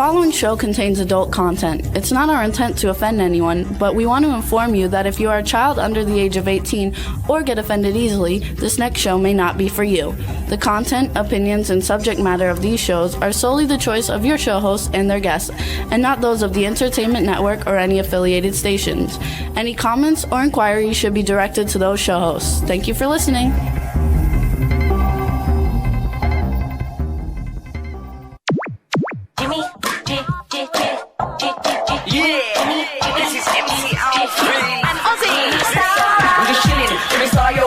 following show contains adult content. It's not our intent to offend anyone, but we want to inform you that if you are a child under the age of 18 or get offended easily, this next show may not be for you. The content, opinions, and subject matter of these shows are solely the choice of your show hosts and their guests, and not those of the Entertainment Network or any affiliated stations. Any comments or inquiries should be directed to those show hosts. Thank you for listening.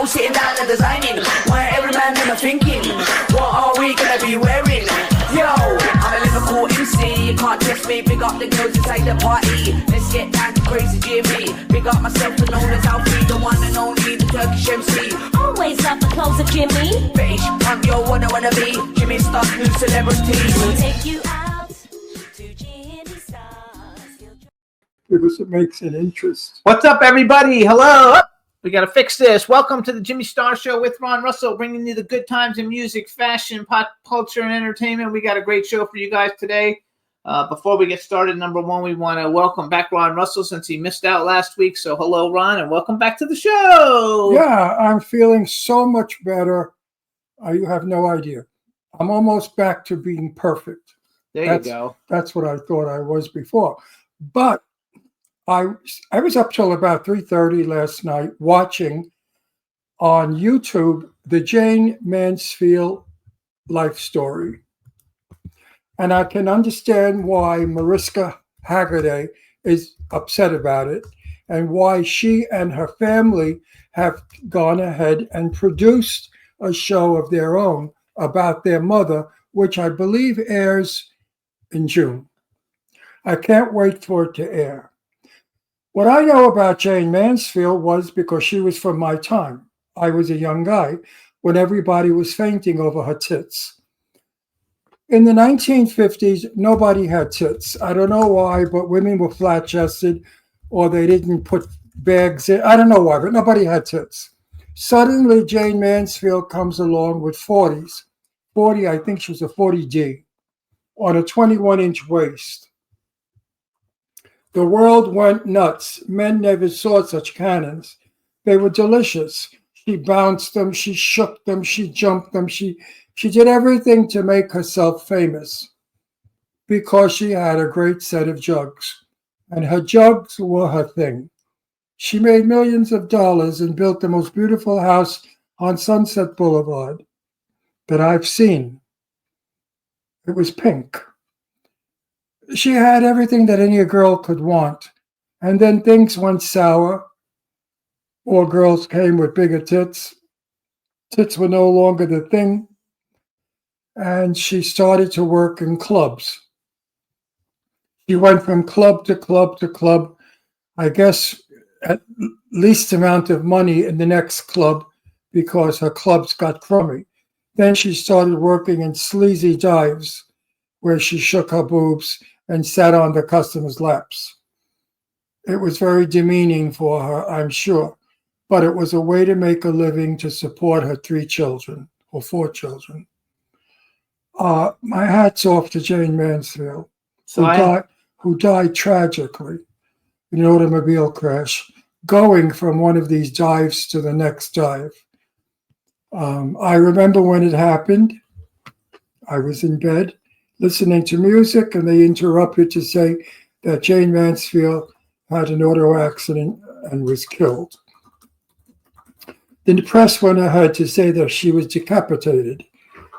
Sitting down and designing, where every man in a thinking, what are we gonna be wearing? Yo, I'm a Liverpool MC, you can't test me. Big up the girls inside the party, let's get down to crazy Jimmy. Big up myself and known as Alfie, the one and only, the Turkish MC. Always love the clothes of Jimmy. Bitch, I'm your wanna be, Jimmy Star's new celebrity. We'll take you out to Jimmy Star's. Because it makes an interest. What's up, everybody? Hello. We got to fix this. Welcome to the Jimmy Star Show with Ron Russell, bringing you the good times in music, fashion, pop culture, and entertainment. We got a great show for you guys today. Before we get started, number one, we want to welcome back Ron Russell since he missed out last week. So hello, Ron, and welcome back to the show. Yeah, I'm feeling so much better. You have no idea. I'm almost back to being perfect. There you go. That's what I thought I was before. But I was up till about 3:30 last night watching on YouTube the Jane Mansfield life story. And I can understand why Mariska Hargitay is upset about it and why she and her family have gone ahead and produced a show of their own about their mother, which I believe airs in June. I can't wait for it to air. What I know about Jane Mansfield was because she was from my time. I was a young guy when everybody was fainting over her tits. In the 1950s, nobody had tits. I don't know why, but women were flat-chested or they didn't put bags in. I don't know why, but nobody had tits. Suddenly, Jane Mansfield comes along with 40s. 40, I think she was a 40D, on a 21-inch waist. The world went nuts. Men never saw such cannons. They were delicious. She bounced them, she shook them, she jumped them. She did everything to make herself famous because she had a great set of jugs. And her jugs were her thing. She made millions of dollars and built the most beautiful house on Sunset Boulevard that I've seen. It was pink. She had everything that any girl could want. And then things went sour. More girls came with bigger tits. Tits were no longer the thing. And she started to work in clubs. She went from club to club to club. I guess at least amount of money in the next club because her clubs got crummy. Then she started working in sleazy dives where she shook her boobs and sat on the customers' laps. It was very demeaning for her, I'm sure, but it was a way to make a living to support her 3 children or 4 children. My hat's off to Jane Mansfield, who died tragically in an automobile crash, going from one of these dives to the next dive. I remember when it happened. I was in bed listening to music, and they interrupted to say that Jane Mansfield had an auto accident and was killed. Then the press went ahead to say that she was decapitated.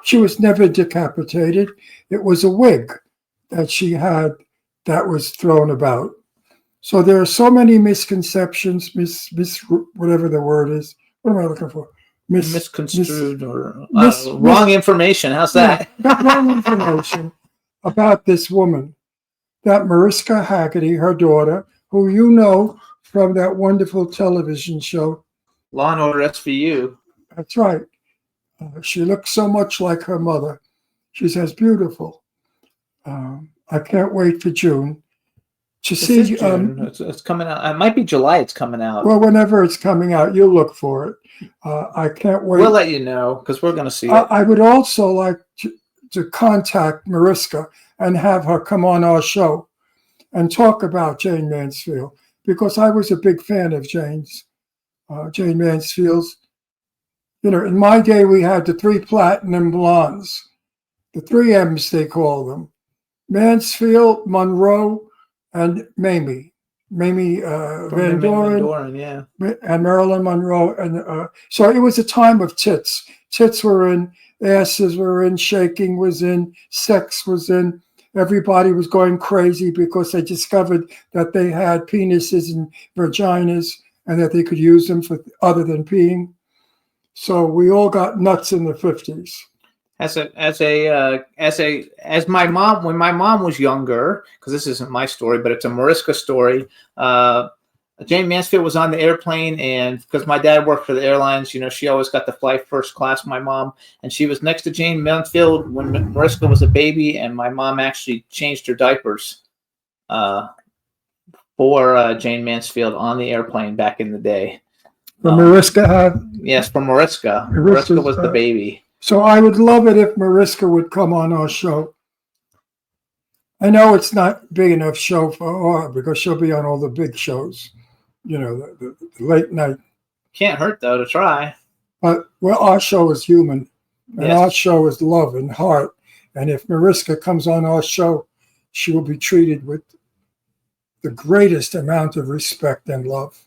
She was never decapitated. It was a wig that she had that was thrown about. So there are so many misconceptions, whatever the word is. What am I looking for? Misconstrued or wrong information. How's that? Yeah, wrong information about this woman, that Mariska Hargitay, her daughter, who you know from that wonderful television show, Law and Order SVU. That's right. She looks so much like her mother. She's as beautiful. I can't wait for June to see. It's coming out. It might be July. It's coming out. Well, whenever it's coming out, you'll look for it. I can't wait. We'll let you know because we're going to see it. I would also like to contact Mariska and have her come on our show and talk about Jane Mansfield, because I was a big fan of Jane Mansfield's. You know, in my day, we had the 3 platinum blondes, the 3 M's they call them: Mansfield, Monroe, and Mamie. Mamie Van Doren, yeah. and Marilyn Monroe. And so it was a time of tits. Tits were in, asses were in, shaking was in, sex was in. Everybody was going crazy because they discovered that they had penises and vaginas and that they could use them for other than peeing. So we all got nuts in the 50s. As my mom, when my mom was younger, because this isn't my story, but it's a Mariska story. Jane Mansfield was on the airplane, and because my dad worked for the airlines, you know, she always got to fly first class, my mom, and she was next to Jane Mansfield when Mariska was a baby, and my mom actually changed her diapers for Jane Mansfield on the airplane back in the day. Mariska had? Yes, for Mariska. Mariska was the baby. So I would love it if Mariska would come on our show. I know it's not big enough show for her because she'll be on all the big shows, you know, the late night. Can't hurt, though, to try. But well, our show is human, and Yes. our show is love and heart. And if Mariska comes on our show, she will be treated with the greatest amount of respect and love.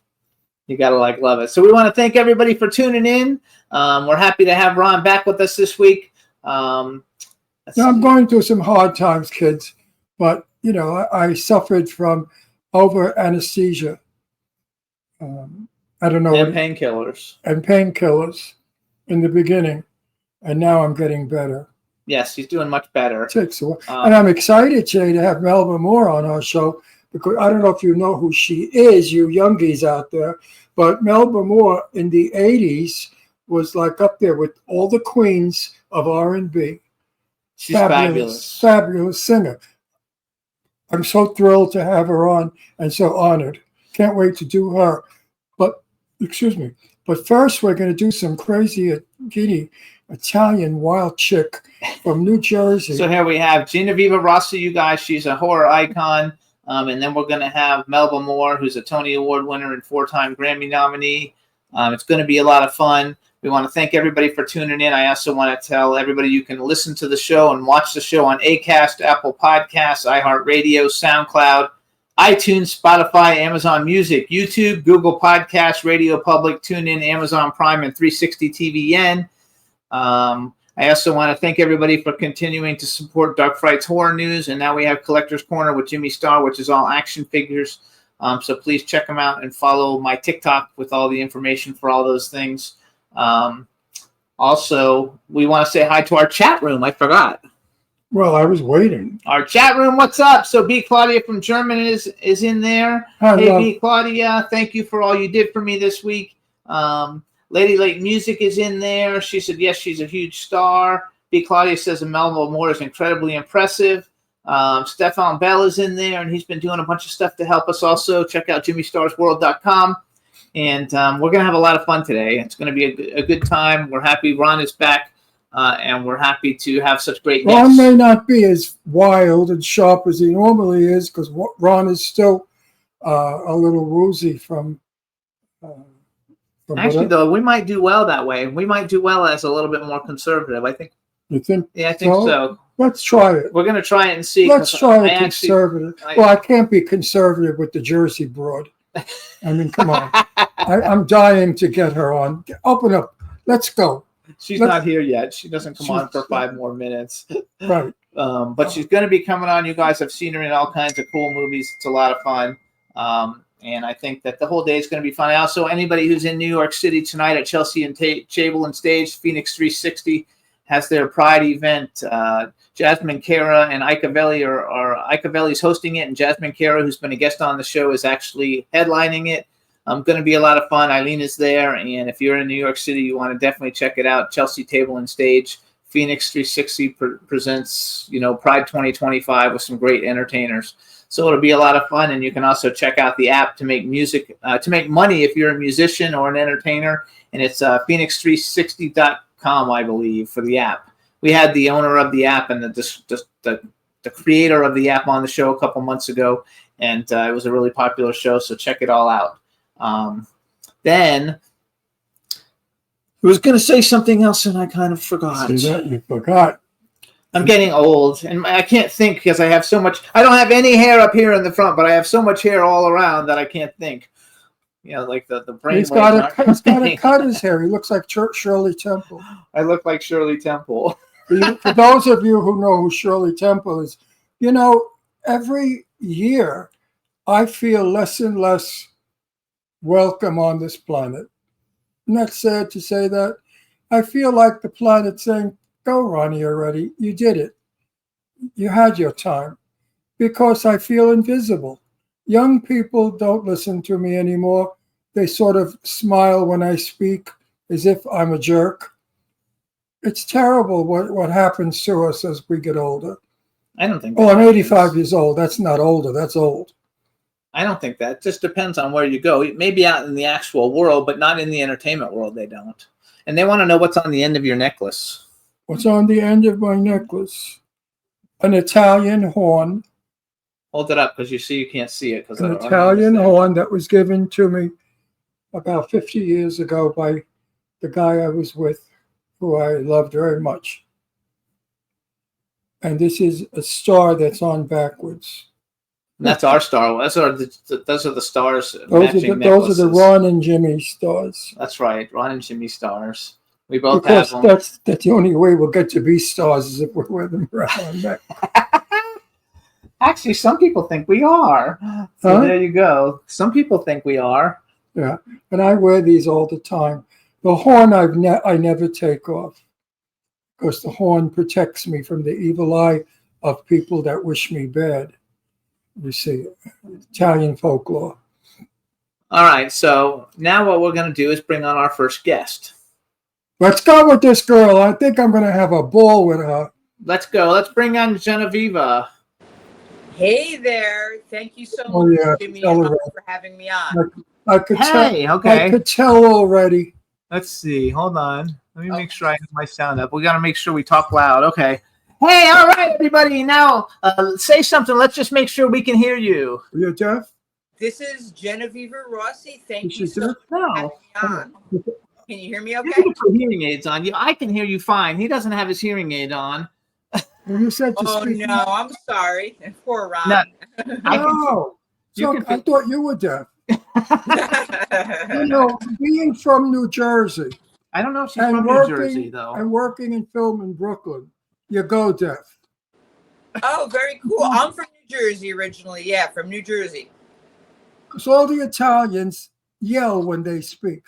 You gotta love it. So we want to thank everybody for tuning in. We're happy to have Ron back with us this week. Now, I'm going through some hard times, kids, but you know, I suffered from over anesthesia. I don't know. And painkillers. And painkillers in the beginning, and now I'm getting better. Yes, he's doing much better. It takes a while. And I'm excited, Jay, to have Melba Moore on our show, because I don't know if you know who she is, you youngies out there, but Melba Moore in the 80s was like up there with all the queens of R&B. She's fabulous. Fabulous singer. I'm so thrilled to have her on and so honored. Can't wait to do her. But, excuse me, but first we're going to do some crazy giddy Italian wild chick from New Jersey. So here we have Genoveva Rossi, you guys. She's a horror icon. And then we're going to have Melba Moore, who's a Tony Award winner and 4-time Grammy nominee. It's going to be a lot of fun. We want to thank everybody for tuning in. I also want to tell everybody you can listen to the show and watch the show on Acast, Apple Podcasts, iHeartRadio, SoundCloud, iTunes, Spotify, Amazon Music, YouTube, Google Podcasts, Radio Public, TuneIn, Amazon Prime, and 360 TVN. I also want to thank everybody for continuing to support Dark Frights Horror News. And now we have Collector's Corner with Jimmy Starr, which is all action figures. So please check them out and follow my TikTok with all the information for all those things. Also, we want to say hi to our chat room. I forgot. Well, I was waiting. Our chat room, what's up? So B. Claudia from Germany is in there. Hey, B. Claudia, thank you for all you did for me this week. Lady Lake Music is in there. She said, yes, she's a huge star. B. Claudia says Melba Moore is incredibly impressive. Stefan Bell is in there, and he's been doing a bunch of stuff to help us also. Check out JimmyStarsWorld.com. And we're going to have a lot of fun today. It's going to be a good time. We're happy Ron is back, and we're happy to have such great guests. Ron may not be as wild and sharp as he normally is, because Ron is still a little woozy from Actually, though, we might do well that way. We might do well as a little bit more conservative, I think. You think? Yeah, I think so. Let's try it. We're going to try it and see. Let's try it conservative. Well, I can't be conservative with the Jersey broad. I mean, come on. I'm dying to get her on. Open up. Let's go. She's not here yet. She doesn't come on for 5 more minutes. Right. But she's going to be coming on. You guys have seen her in all kinds of cool movies. It's a lot of fun. And I think that the whole day is going to be fun. Also, anybody who's in New York City tonight at Chelsea and Chamberlain Stage, Phoenix 360 has their Pride event. Jasmine Cara and Icavelli's hosting it, and Jasmine Cara, who's been a guest on the show, is actually headlining it. Going to be a lot of fun. Eileen is there, and if you're in New York City, you want to definitely check it out. Chelsea Table and Stage, Phoenix 360 presents, Pride 2025 with some great entertainers. So it'll be a lot of fun, and you can also check out the app to make to make money if you're a musician or an entertainer, and it's phoenix360.com, I believe, for the app. We had the owner of the app and the the creator of the app on the show a couple months ago, and it was a really popular show. So check it all out. Then I was going to say something else, and I kind of forgot. See that? You forgot. I'm getting old, and I can't think because I have so much. I don't have any hair up here in the front, but I have so much hair all around that I can't think. You know, like the brain. He's got to cut his hair. He looks like Shirley Temple. I look like Shirley Temple. For those of you who know who Shirley Temple is, you know, every year I feel less and less welcome on this planet. Isn't that sad to say that? I feel like the planet saying, go, Ronnie, already. You did it. You had your time. Because I feel invisible. Young people don't listen to me anymore. They sort of smile when I speak as if I'm a jerk. It's terrible what happens to us as we get older. I don't think. Oh, I'm 85 years old. That's not older. That's old. I don't think that. It just depends on where you go. Maybe out in the actual world, but not in the entertainment world. They don't. And they want to know what's on the end of your necklace. What's on the end of my necklace? An Italian horn. Hold it up because you can't see it. An Italian horn that was given to me about 50 years ago by the guy I was with, who I loved very much. And this is a star that's on backwards. And that's our star. Those are the stars. Those are the Ron and Jimmy stars. That's right, Ron and Jimmy stars. We both because have them. That's the only way we'll get to be stars is if we wear them around our neck. Actually, some people think we are. So there you go. Some people think we are. Yeah, and I wear these all the time. The horn I never take off because the horn protects me from the evil eye of people that wish me bad. You see, Italian folklore. All right, so now what we're going to do is bring on our first guest. Let's go with this girl. I think I'm going to have a ball with her. Let's go. Let's bring on Genoveva. Hey there. Thank you so much, Jimmy, for having me on. I could tell. Okay. I could tell already. Let's see. Hold on. Let me make sure I have my sound up. We got to make sure we talk loud. Okay. Hey, all right, everybody. Now, say something. Let's just make sure we can hear you. You're deaf? This is Genoveva Rossi. Thank you so much for No. having me on. Can you hear me You okay? can put hearing aids on. I can hear you fine. He doesn't have his hearing aid on. You said to Oh, speak. no. I'm sorry. Poor Ron. No. I thought you were deaf. You know, being from New Jersey. I don't know if she's from New Jersey, though. And working in film in Brooklyn, you go deaf. Oh, very cool. I'm from New Jersey originally. Yeah, from New Jersey. Because all the Italians yell when they speak.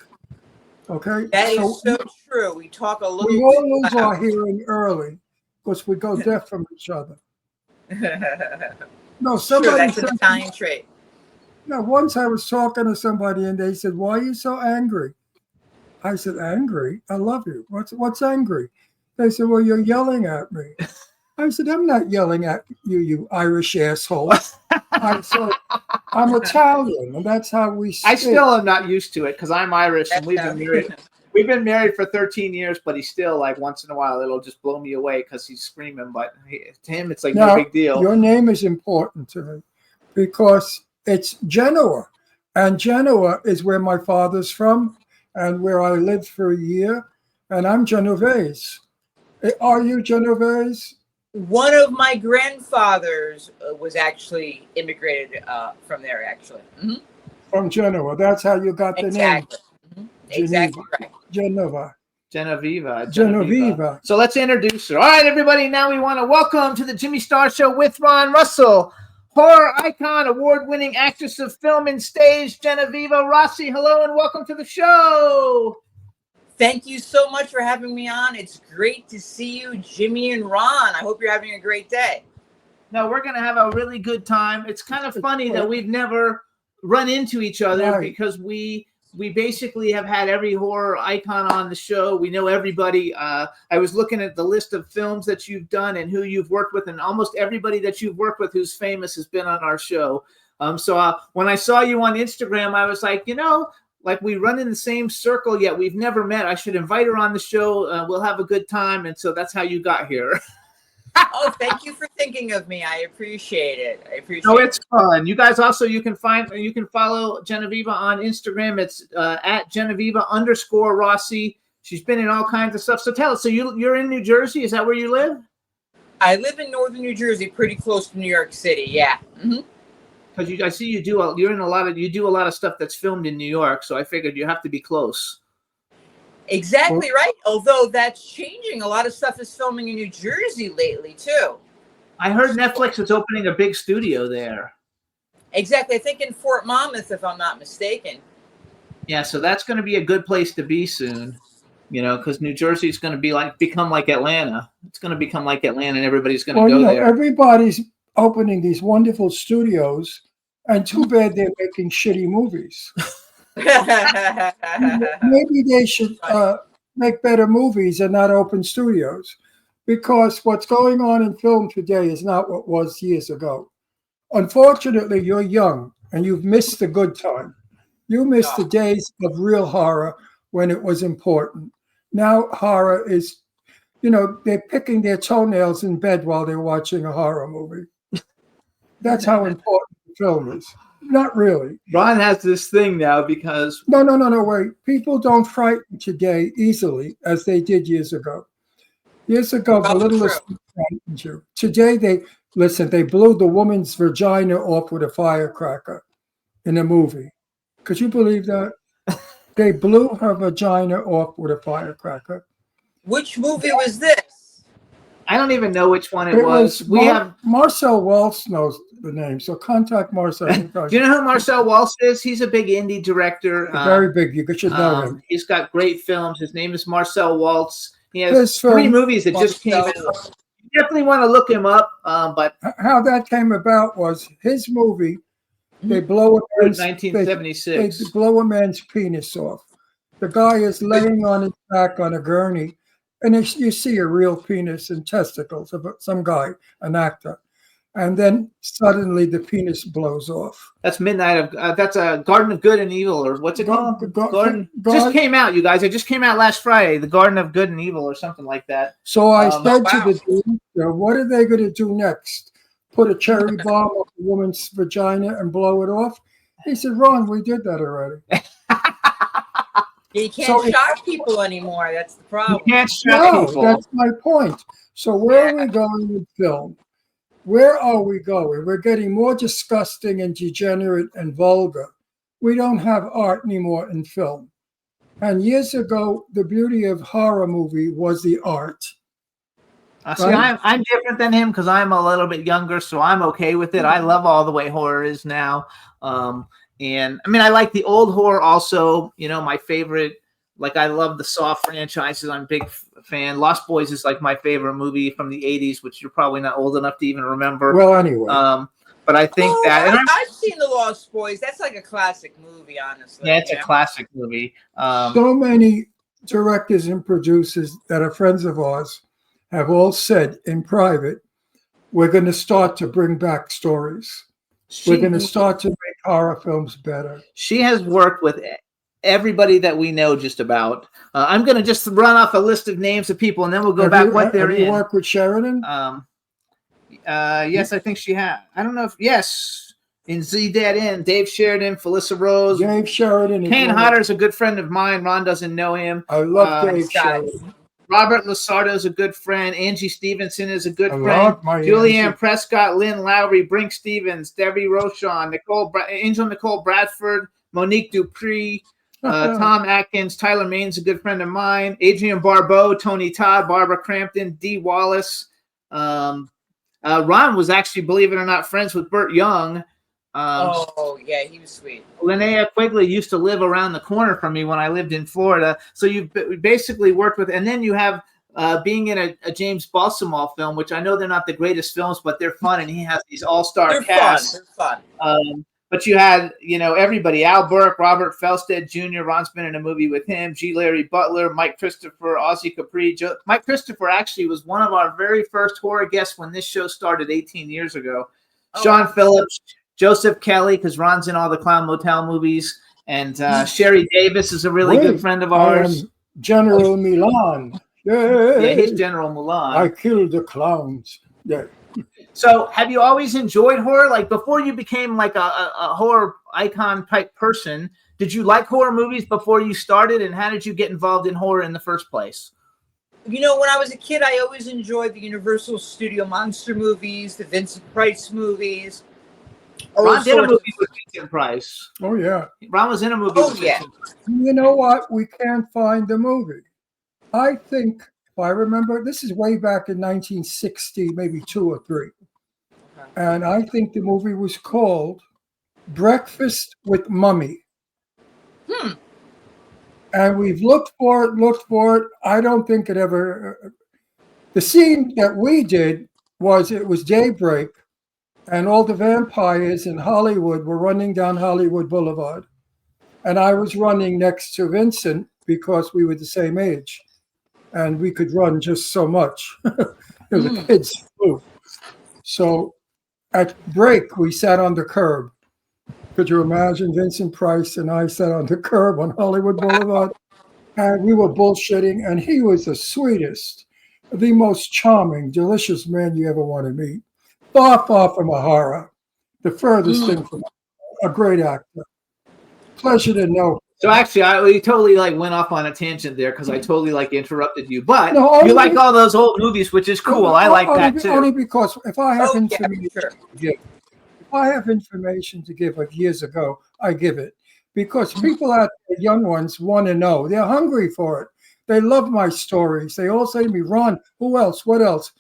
Okay? That is so true. We talk a little We all bit lose loud. our hearing early because we go deaf from each other. No, Sure, somebody that's an said, Italian trait. no, once I was talking to somebody and they said, "Why are you so angry?" I said, "Angry? I love you. What's angry?" They said, "Well, you're yelling at me." I said, "I'm not yelling at you, you Irish asshole." I said, "I'm Italian, and that's how we speak." I still am not used to it because I'm Irish and we've been married. We've been married for 13 years, but he's still like once in a while it'll just blow me away because he's screaming. But to him, it's like no big deal. Your name is important to me because it's Genoa, and Genoa is where my father's from and where I lived for a year, and I'm Genovese. Are you Genovese? One of my grandfathers was actually immigrated from there, actually. Mm-hmm. From Genoa. That's how you got the Exactly. name. Mm-hmm. Exactly right. Genova. Genoveva. So let's introduce her. All right, everybody. Now we want to welcome to the Jimmy Star Show with Ron Russell, horror icon, award-winning actress of film and stage, Genoveva Rossi. Hello and welcome to the show. Thank you so much for having me on. It's great to see you, Jimmy and Ron. I hope you're having a great day. No, we're going to have a really good time. It's kind of funny that we've never run into each other because we basically have had every horror icon on the show. We know everybody. I was looking at the list of films that you've done and who you've worked with, and almost everybody that you've worked with who's famous has been on our show. So when I saw you on Instagram, I was like, like we run in the same circle, yet we've never met. I should invite her on the show. We'll have a good time. And so that's how you got here. Oh, thank you for thinking of me. I appreciate it. I appreciate No, it. it's fun. You guys also you can follow Genoveva on Instagram. It's at Genoveva_Rossi. She's been in all kinds of stuff. So tell us. So you're in New Jersey? Is that where you live? I live in northern New Jersey, pretty close to New York City. Yeah. Because I see you do a lot of stuff that's filmed in New York. So I figured you have to be close. Exactly right. Although that's changing. A lot of stuff is filming in New Jersey lately too. I heard Netflix is opening a big studio there. Exactly. I think in Fort Monmouth, if I'm not mistaken. Yeah, so that's going to be a good place to be soon. Because New Jersey is going to become like Atlanta. It's going to become like Atlanta, and everybody's going to go there. Everybody's opening these wonderful studios, and too bad they're making shitty movies. Maybe they should make better movies and not open studios, because what's going on in film today is not what was years ago. Unfortunately, you're young and you've missed the good time. You missed the days of real horror when it was important. Now horror is, they're picking their toenails in bed while they're watching a horror movie. That's how important film is. Not really. Ron has this thing now because... No, wait. People don't frighten today easily as they did years ago. Years ago, the littlest thing frightened you. Today, they blew the woman's vagina off with a firecracker in a movie. Could you believe that? They blew her vagina off with a firecracker. Which movie was this? I don't even know which one it was. Marcel Waltz knows the name, so contact Marcel. Do you know who Marcel Waltz is? He's a big indie director. Very big. You should know him. He's got great films. His name is Marcel Waltz. He has 3 movies that just came out. You definitely want to look him up. But how that came about was his movie. They blow a man's, 1976. They blow a man's penis off. The guy is laying on his back on a gurney, and you see a real penis and testicles of some guy, an actor. And then suddenly the penis blows off. That's that's a Garden of Good and Evil, or what's it called? Just came out, you guys. It just came out last Friday. The Garden of Good and Evil, or something like that. So I said to the dude, what are they going to do next? Put a cherry bomb on a woman's vagina and blow it off? He said, Ron, we did that already. You can't shock people anymore. That's the problem. You can't shock people. That's my point. So where are we going with film? Where are we going? We're getting more disgusting and degenerate and vulgar. We don't have art anymore in film. And years ago, the beauty of horror movie was the art. See, I'm different than him because I'm a little bit younger, so I'm okay with it. I love all the way horror is now. And I mean, I like the old horror also. My favorite, I love the Saw franchises. I'm a big fan. Lost Boys is like my favorite movie from the 80s, which you're probably not old enough to even remember. Well, anyway. But I think I've seen The Lost Boys. That's like a classic movie, honestly. Yeah, it's a classic movie. So many directors and producers that are friends of ours have all said in private, we're going to start to bring back stories. We're going to start to make horror films better. She has worked with everybody that we know just about. I'm going to just run off a list of names of people, and then we'll go back what they're in. Have you worked with Sheridan? Yes, I think she had. I don't know if, yes. In Z Dead End, Dave Sheridan, Felissa Rose. Dave Sheridan. Kane Hodder's a good friend of mine. Ron doesn't know him. I love Dave Sheridan. Robert Lasardo is a good friend. Angie Stevenson is a good friend. Julianne Prescott, Lynn Lowry, Brink Stevens, Debbie Rochon, Angel Nicole Bradford, Monique Dupree, Tom Atkins, Tyler Main's a good friend of mine. Adrienne Barbeau, Tony Todd, Barbara Crampton, Dee Wallace. Ron was actually, believe it or not, friends with Burt Young. Yeah, he was sweet. Linnea Quigley used to live around the corner from me when I lived in Florida. So you basically worked with, and then you have being in a James Balsamore film, which I know they're not the greatest films, but they're fun, and he has these all-star casts. They're fun. But you had, everybody, Al Burke, Robert Felstead Jr., Ron's been in a movie with him, G. Larry Butler, Mike Christopher, Ozzie Capri. Mike Christopher actually was one of our very first horror guests when this show started 18 years ago. Sean Phillips, Joseph Kelly, because Ron's in all the Clown Motel movies, and Sherry Davis is a really good friend of ours. General Milan. Yeah, he's Yay! General Mulan. I killed the clowns. Yeah. So, have you always enjoyed horror? Like before you became like a horror icon type person, did you like horror movies before you started? And how did you get involved in horror in the first place? You know, when I was a kid, I always enjoyed the Universal Studio monster movies, the Vincent Price movies. all Ron did a sorts movie of- with Vincent Price. Oh, yeah. Ron was in a movie Oh, with yeah. Vincent Price. You know what? We can't find the movie. I think, if I remember, this is way back in 1960, maybe 2 or 3. And I think the movie was called Breakfast with Mummy. And we've looked for it. I don't think it ever. The scene that we did was it was daybreak, and all the vampires in Hollywood were running down Hollywood Boulevard. And I was running next to Vincent because we were the same age. And we could run just so much. The kids flew. So at break, we sat on the curb. Could you imagine Vincent Price and I sat on the curb on Hollywood Boulevard? And we were bullshitting, and he was the sweetest, the most charming, delicious man you ever want to meet. Far, far from a horror. The furthest thing from a great actor. Pleasure to know. So actually, we totally like went off on a tangent there because I totally like interrupted you. But No, only you like be- all those old movies, which is cool. I like that too. Only because if I have Oh, yeah, information sure. to give, if I have information to give of years ago, I give it. Because people out there, young ones, want to know. They're hungry for it. They love my stories. They all say to me, Ron, who else? What else?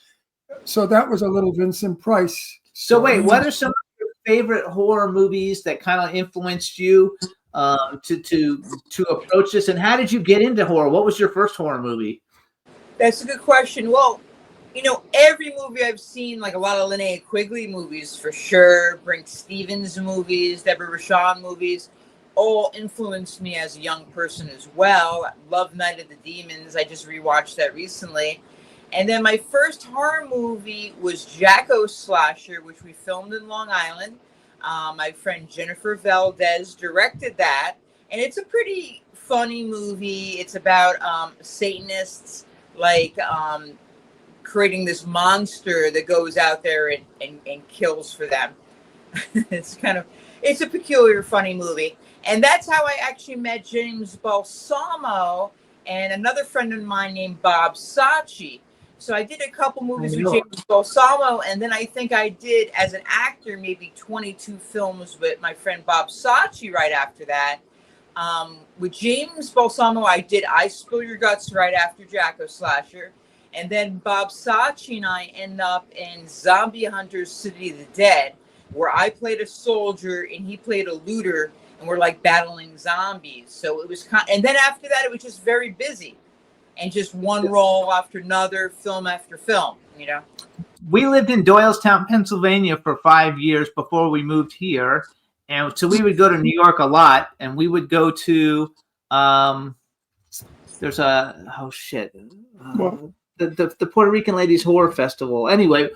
So that was a little Vincent Price. So wait, what are some of your favorite horror movies that kind of influenced you to approach this? And how did you get into horror? What was your first horror movie? That's a good question. Well, you know, every movie I've seen, like a lot of Linnea Quigley movies for sure, Brink Stevens movies, Deborah Rashawn movies, all influenced me as a young person as well. Love Night of the Demons. I just rewatched that recently. And then my first horror movie was Jacko Slasher, which we filmed in Long Island. My friend Jennifer Valdez directed that. And it's a pretty funny movie. It's about Satanists, like creating this monster that goes out there and kills for them. It's a peculiar, funny movie. And that's how I actually met James Balsamo and another friend of mine named Bob Sachi. So I did a couple movies with James Balsamo, and then I think I did, as an actor, maybe 22 films with my friend Bob Sachi right after that. With James Balsamo, I did I Spill Your Guts right after Jacko Slasher. And then Bob Sachi and I end up in Zombie Hunters City of the Dead, where I played a soldier and he played a looter, and we're like battling zombies. So it was and then after that, it was just very busy. And just one role after another, film after film, you know? We lived in Doylestown, Pennsylvania for 5 years before we moved here. And so we would go to New York a lot, and we would go to there's the Puerto Rican Ladies Horror Festival. Anyway,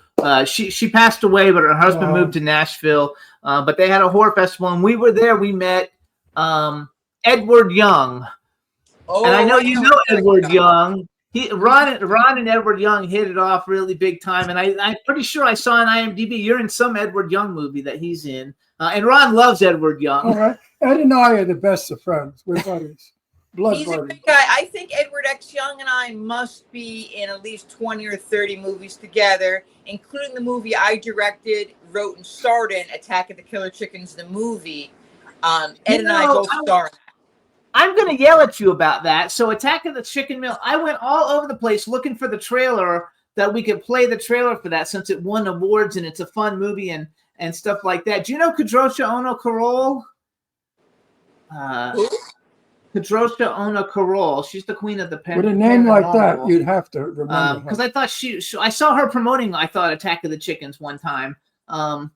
she passed away, but her husband moved to Nashville. But they had a horror festival, and we were there. We met Edward Young. Oh, And I know you know Edward Young. Ron and Edward Young hit it off really big time. And I'm pretty sure I saw on IMDb you're in some Edward Young movie that he's in. And Ron loves Edward Young. All right. Ed and I are the best of friends. We're buddies. Blood He's buddies. a big guy. I think Edward X. Young and I must be in at least 20 or 30 movies together, including the movie I directed, wrote, and starred in, Attack of the Killer Chickens, the movie. Ed and I both star in that. I'm going to yell at you about that. So Attack of the Chicken Mill, I went all over the place looking for the trailer that we could play the trailer for that since it won awards and it's a fun movie and stuff like that. Do you know Kadrosha Ono Carole? Kadrosha Ono Carole. She's the queen of the With a name like that, you'd have to remember. Because I thought I saw her promoting, I thought, Attack of the Chickens one time. But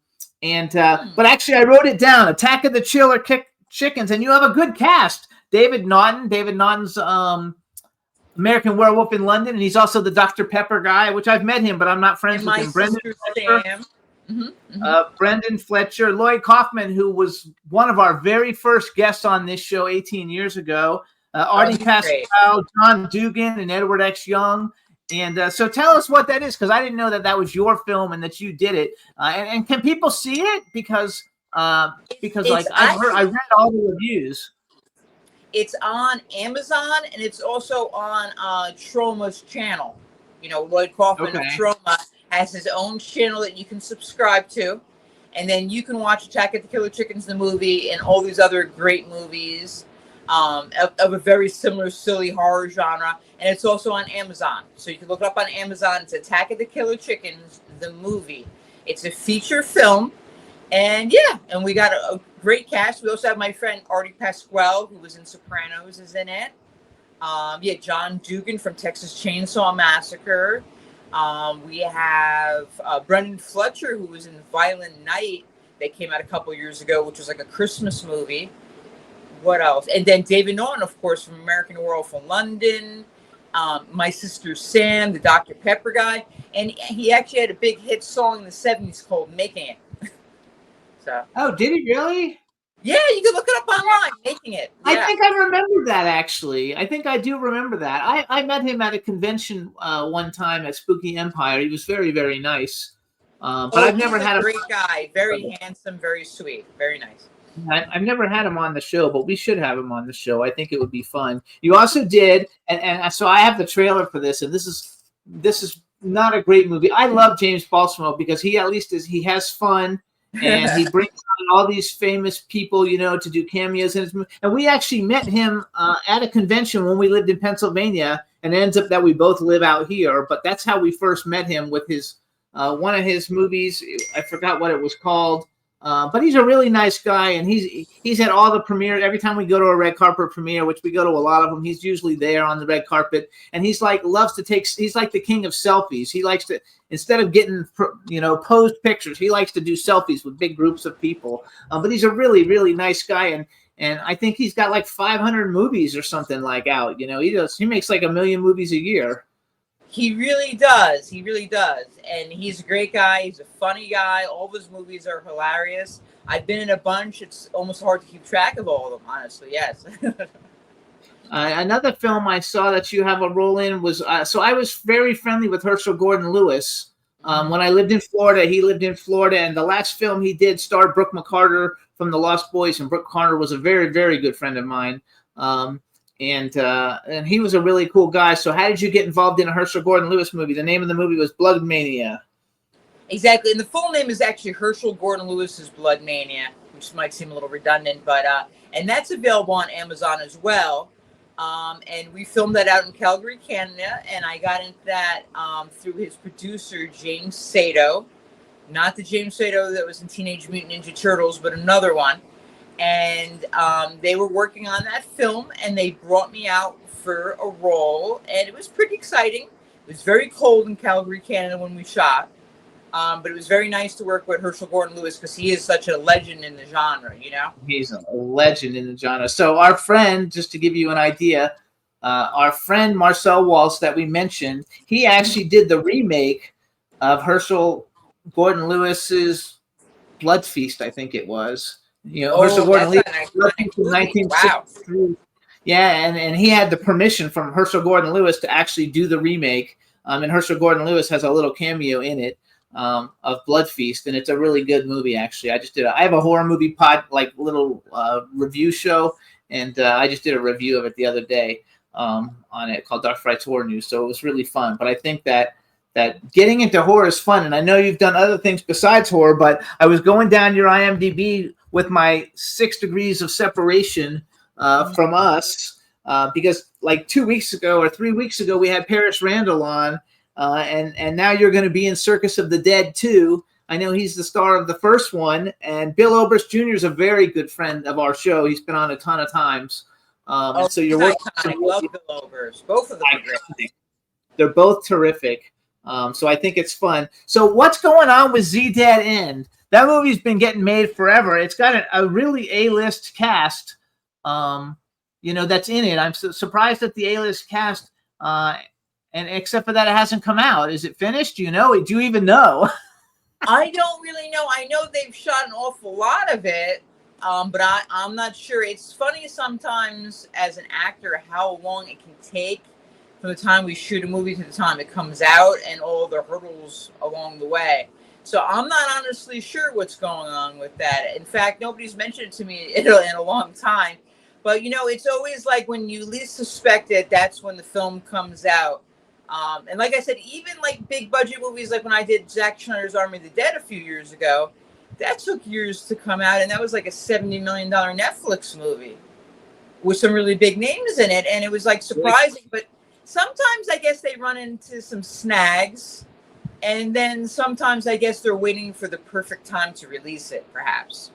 actually I wrote it down, Attack of the Chickens, and you have a good cast. David Naughton's American Werewolf in London, and he's also the Dr. Pepper guy, which I've met him, but I'm not friends with him. Brendan Fletcher, Lloyd Kaufman, who was one of our very first guests on this show 18 years ago, Artie he's great. Pascal, John Dugan, and Edward X. Young. And so tell us what that is, because I didn't know that that was your film and that you did it. And can people see it? Because like I read all the reviews. It's on Amazon, and it's also on Troma's channel. You know, Lloyd Kaufman of Troma has his own channel that you can subscribe to. And then you can watch Attack of the Killer Chickens, the movie, and all these other great movies of a very similar silly horror genre. And it's also on Amazon. So you can look it up on Amazon. It's Attack of the Killer Chickens, the movie. It's a feature film. And yeah, and we got a great cast. We also have my friend Artie Pasquale, who was in Sopranos, is in it. John Dugan from Texas Chainsaw Massacre. We have Brendan Fletcher, who was in Violent Night, that came out a couple years ago, which was like a Christmas movie. What else? And then David Norton, of course, from American Werewolf in London. My Sister Sam, the Dr. Pepper guy. And he actually had a big hit song in the 70s called Making It. So. Oh, did he really? Yeah, you can look it up online, Making It. Yeah. I think I remember that, actually. I think I do remember that. I met him at a convention one time at Spooky Empire. He was very, very nice. But I've never had a great guy. Very handsome, very sweet, very nice. I've never had him on the show, but we should have him on the show. I think it would be fun. You also did, and so I have the trailer for this, and this is not a great movie. I love James Balsamo because he has fun. And he brings on all these famous people, you know, to do cameos in his movie. And we actually met him at a convention when we lived in Pennsylvania, and it ends up that we both live out here. But that's how we first met him, with his one of his movies. I forgot what it was called. But he's a really nice guy, and he's at all the premieres. Every time we go to a red carpet premiere, which we go to a lot of them, he's usually there on the red carpet. And he's like the king of selfies. He likes to, instead of getting, you know, posed pictures, he likes to do selfies with big groups of people. But he's a really, really nice guy, and I think he's got like 500 movies or something like out. You know, he makes like 1 million movies a year. He really does. He really does. And he's a great guy. He's a funny guy. All of his movies are hilarious. I've been in a bunch. It's almost hard to keep track of all of them, honestly. Yes. Another film I saw that you have a role in was, so I was very friendly with Herschel Gordon Lewis. When I lived in Florida, he lived in Florida. And the last film he did starred Brooke McCarter from The Lost Boys. And Brooke McCarter was a very, very good friend of mine. And he was a really cool guy. So how did you get involved in a Herschel Gordon Lewis movie? The name of the movie was Blood Mania. Exactly. And the full name is actually Herschel Gordon Lewis's Blood Mania, which might seem a little redundant, but and that's available on Amazon as well. And we filmed that out in Calgary, Canada, and I got into that through his producer, James Sato. Not the James Sato that was in Teenage Mutant Ninja Turtles, but another one. And they were working on that film, and they brought me out for a role, and it was pretty exciting. It was very cold in Calgary, Canada when we shot, but it was very nice to work with Herschel Gordon Lewis because he is such a legend in the genre, you know? He's a legend in the genre. So our friend, just to give you an idea, our friend Marcel Walsh that we mentioned, he actually did the remake of Herschel Gordon Lewis's Blood Feast, I think it was. You know, Herschel Gordon Lewis, 1963. Wow. Yeah, and he had the permission from Herschel Gordon Lewis to actually do the remake. And Herschel Gordon Lewis has a little cameo in it of Blood Feast, and it's a really good movie. Actually, I have a horror movie little review show, and I just did a review of it the other day on it called Dark Frights Horror News. So it was really fun. But I think that getting into horror is fun, and I know you've done other things besides horror. But I was going down your IMDb with my 6 degrees of separation from us, because like 2 weeks ago or 3 weeks ago, we had Paris Randall on, and now you're going to be in Circus of the Dead too. I know he's the star of the first one, and Bill Oberst Jr. is a very good friend of our show. He's been on a ton of times. So you're working. I love Bill Oberst. Both of them are great. They're both terrific. So I think it's fun. So what's going on with Z Dead End? That movie's been getting made forever. It's got a really A-list cast, that's in it. I'm surprised at the A-list cast, and except for that, it hasn't come out. Is it finished? Do you know? Do you even know? I don't really know. I know they've shot an awful lot of it. but I'm not sure. It's funny sometimes as an actor how long it can take from the time we shoot a movie to the time it comes out and all the hurdles along the way. So I'm not honestly sure what's going on with that. In fact, nobody's mentioned it to me in a long time. But it's always like when you least suspect it, that's when the film comes out. And like I said, even like big budget movies, like when I did Zack Snyder's Army of the Dead a few years ago, that took years to come out, and that was like a $70 million Netflix movie with some really big names in it, and it was like surprising. But sometimes I guess they run into some snags, and then sometimes I guess they're waiting for the perfect time to release it, perhaps.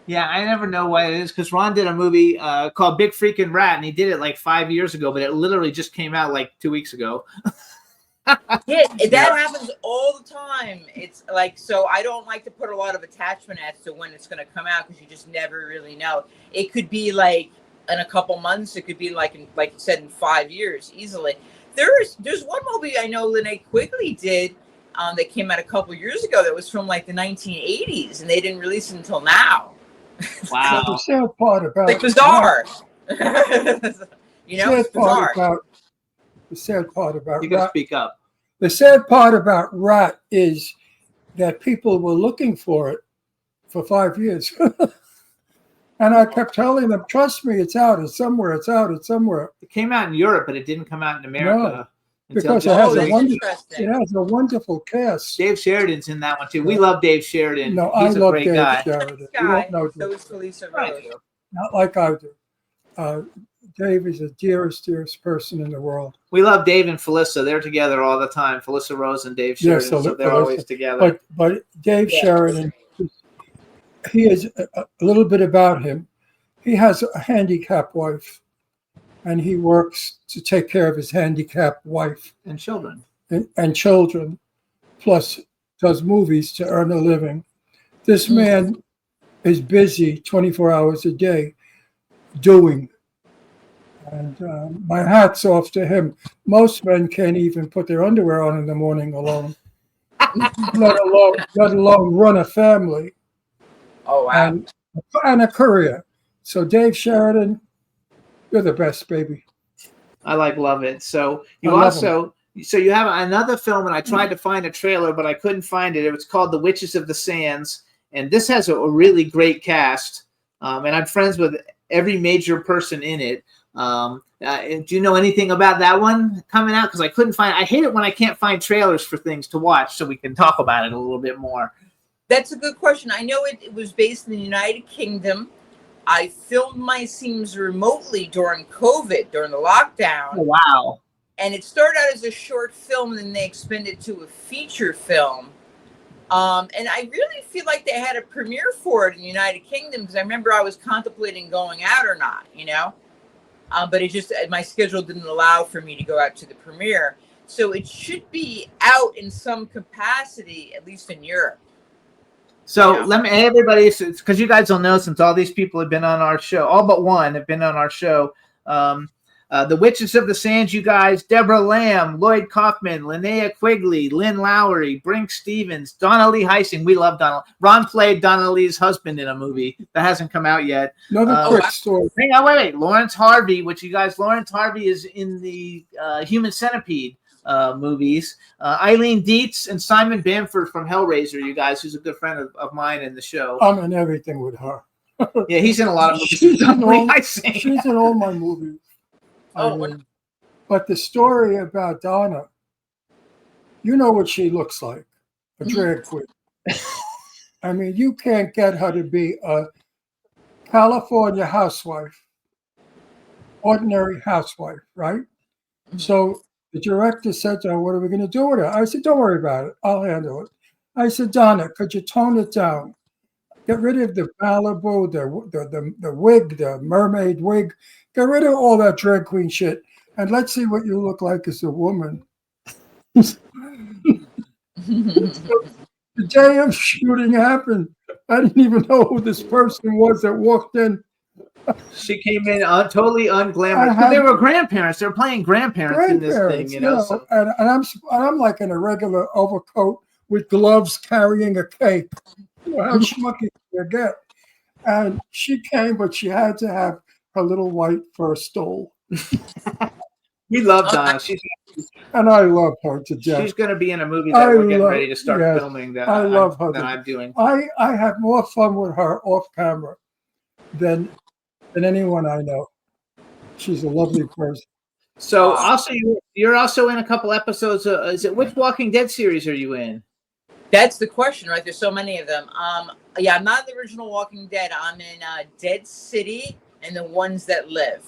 Yeah, I never know why it is, because Ron did a movie called Big Freaking Rat, and he did it like 5 years ago, but it literally just came out like 2 weeks ago. Yeah, that happens all the time. It's like, so I don't like to put a lot of attachment as to when it's going to come out, because you just never really know. It could be like in a couple months. It could be like you said, in 5 years easily. There's one movie I know Linnea Quigley did that came out a couple years ago that was from like the 1980s, and they didn't release it until now. Wow. The sad part about Like bizarre. It's bizarre. The sad part about You gotta Rat. speak up. The sad part about Rat is that people were looking for it for 5 years. And I kept telling them, trust me, it's out. It's somewhere. It's out. It's somewhere. It came out in Europe, but it didn't come out in America. Because it has a wonderful cast. Dave Sheridan's in that one too. We love Dave Sheridan. No, He's I a love great Dave guy. Sheridan. You Guy. don't know So Dave. is Felicia Right. Rose. Not like I do. Dave is the dearest person in the world. We love Dave and Felissa. They're together all the time. Felissa Rose and Dave Sheridan. Yes, so they're always together. But Dave Sheridan, he is a little bit about him. He has a handicapped wife, and he works to take care of his handicapped wife And children. and children, plus does movies to earn a living. This man is busy 24 hours a day doing. And my hat's off to him. Most men can't even put their underwear on in the morning alone, let alone run a family Oh, wow. and a career. So Dave Sheridan, you're the best, baby. I love it. So you I love also you have another film, and I tried to find a trailer, but I couldn't find it. It was called The Witches of the Sands, and this has a really great cast. And I'm friends with every major person in it. Do you know anything about that one coming out? Because I couldn't find. I hate it when I can't find trailers for things to watch, so we can talk about it a little bit more. That's a good question. I know it was based in the United Kingdom. I filmed my scenes remotely during COVID, during the lockdown. Oh, wow. And it started out as a short film, and then they expanded it to a feature film. And I really feel like they had a premiere for it in the United Kingdom, because I remember I was contemplating going out or not, but it just, my schedule didn't allow for me to go out to the premiere. So it should be out in some capacity, at least in Europe. So let me, everybody, because you guys will know, since all these people have been on our show, all but one have been on our show. The Witches of the Sands, you guys, Deborah Lamb, Lloyd Kaufman, Linnea Quigley, Lynn Lowry, Brink Stevens, Donna Lee Heising. We love Donna. Ron played Donna Lee's husband in a movie that hasn't come out yet. Another quick story. Hang on, wait. Lawrence Harvey, which you guys, Lawrence Harvey is in the Human Centipede movies. Eileen Dietz and Simon Bamford from Hellraiser, you guys, who's a good friend of mine in the show. I'm in everything with her. Yeah, he's in a lot of movies. She's in all my movies. But the story about Donna, you know what she looks like, a drag queen. I mean, you can't get her to be a California housewife, ordinary housewife, right? So the director said to her, what are we going to do with her? I said, don't worry about it. I'll handle it. I said, Donna, could you tone it down? Get rid of the Malibu, the wig, the mermaid wig. Get rid of all that drag queen shit, and let's see what you look like as a woman. The day of shooting happened, I didn't even know who this person was that walked in. She came in totally unglamorous. They were grandparents. They were playing grandparents in this thing, you know. Yeah. So. And I'm like in a regular overcoat with gloves carrying a cake. How schmucky you get. And she came, but she had to have her little white fur stole. We love Donna. She's And I love her to death. she's going to be in a movie that we're getting ready to start yes, filming I love her. that I'm doing. I have more fun with her off camera than anyone I know. She's a lovely person. So also you're also in a couple episodes. Is it which Walking Dead series are you in? That's the question, right? There's so many of them. Yeah, I'm not in the original Walking Dead. I'm in Dead City and The Ones That Live.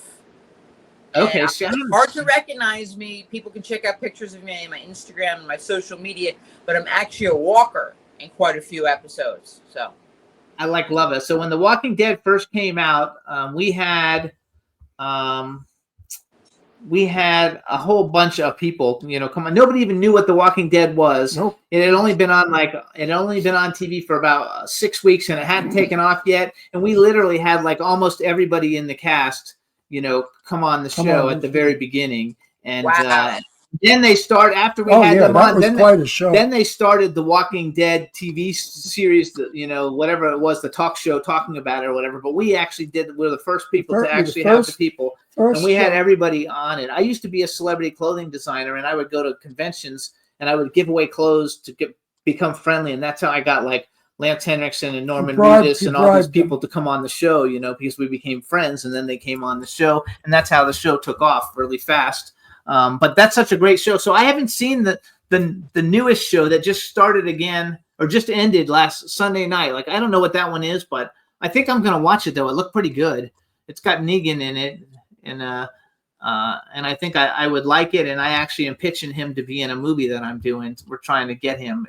Okay, And so it's hard to recognize me. People can check out pictures of me on my Instagram and my social media, but I'm actually a walker in quite a few episodes. So I love it. So when The Walking Dead first came out, we had a whole bunch of people, come on. Nobody even knew what The Walking Dead was. Nope. It had only been on TV for about 6 weeks, and it hadn't taken off yet. And we literally had like almost everybody in the cast, come on the show at the very beginning. And wow. then they start after we had them that on. was quite a show. Then they started the Walking Dead TV series, whatever it was, the talk show talking about it or whatever. But we actually we're the first people to actually have the people. And we had everybody on it. I used to be a celebrity clothing designer, and I would go to conventions and I would give away clothes to become friendly. And that's how I got like Lance Henriksen and Norman Reedus and all these people to come on the show, because we became friends, and then they came on the show, and that's how the show took off really fast. But that's such a great show. So I haven't seen the newest show that just started again or just ended last Sunday night. Like, I don't know what that one is, but I think I'm going to watch it though. It looked pretty good. It's got Negan in it. And I think I would like it. And I actually am pitching him to be in a movie that I'm doing. We're trying to get him,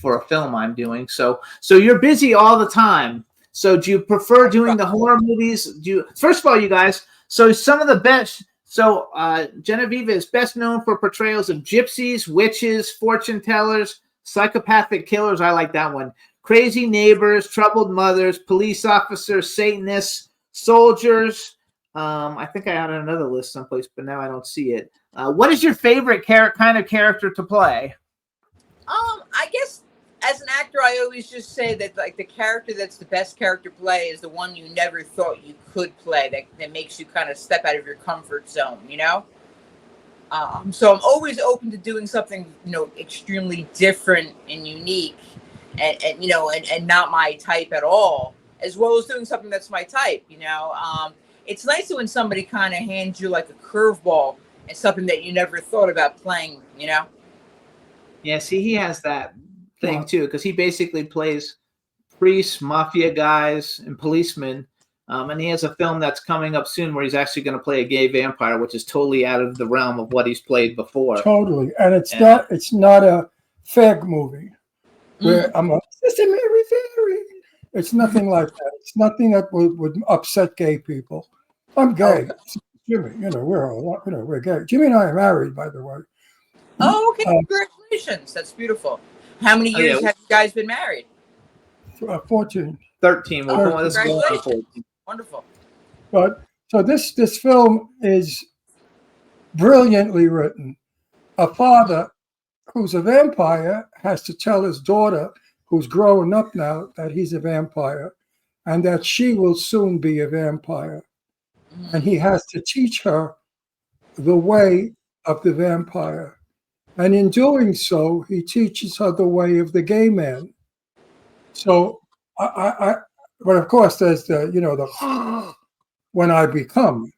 for a film I'm doing. So you're busy all the time. So do you prefer doing the horror movies? First of all, you guys, so some of the best, Genoveva is best known for portrayals of gypsies, witches, fortune tellers, psychopathic killers. I like that one. Crazy neighbors, troubled mothers, police officers, Satanists, soldiers. I think I had another list someplace, but now I don't see it. What is your favorite kind of character to play? I guess as an actor, I always just say that like the character that's the best character play is the one you never thought you could play, that makes you kind of step out of your comfort zone, So I'm always open to doing something, extremely different and unique and not my type at all, as well as doing something that's my type, It's nice when somebody kind of hands you like a curveball and something that you never thought about playing, Yeah, see, he has that thing too, because he basically plays priests, mafia guys, and policemen. And he has a film that's coming up soon where he's actually going to play a gay vampire, which is totally out of the realm of what he's played before. Totally. And it's not a fag movie where I'm a Sister Mary Fairy. It's nothing like that. It's nothing that would upset gay people. I'm gay. Jimmy, we're gay. Jimmy and I are married, by the way. Oh, okay. Congratulations. That's beautiful. How many years have you guys been married? 14. 13. We're going this going on 14. Wonderful. But so this film is brilliantly written. A father who's a vampire has to tell his daughter, who's growing up now, that he's a vampire and that she will soon be a vampire. And he has to teach her the way of the vampire. And in doing so, he teaches her the way of the gay man. So, but of course, there's the when I become,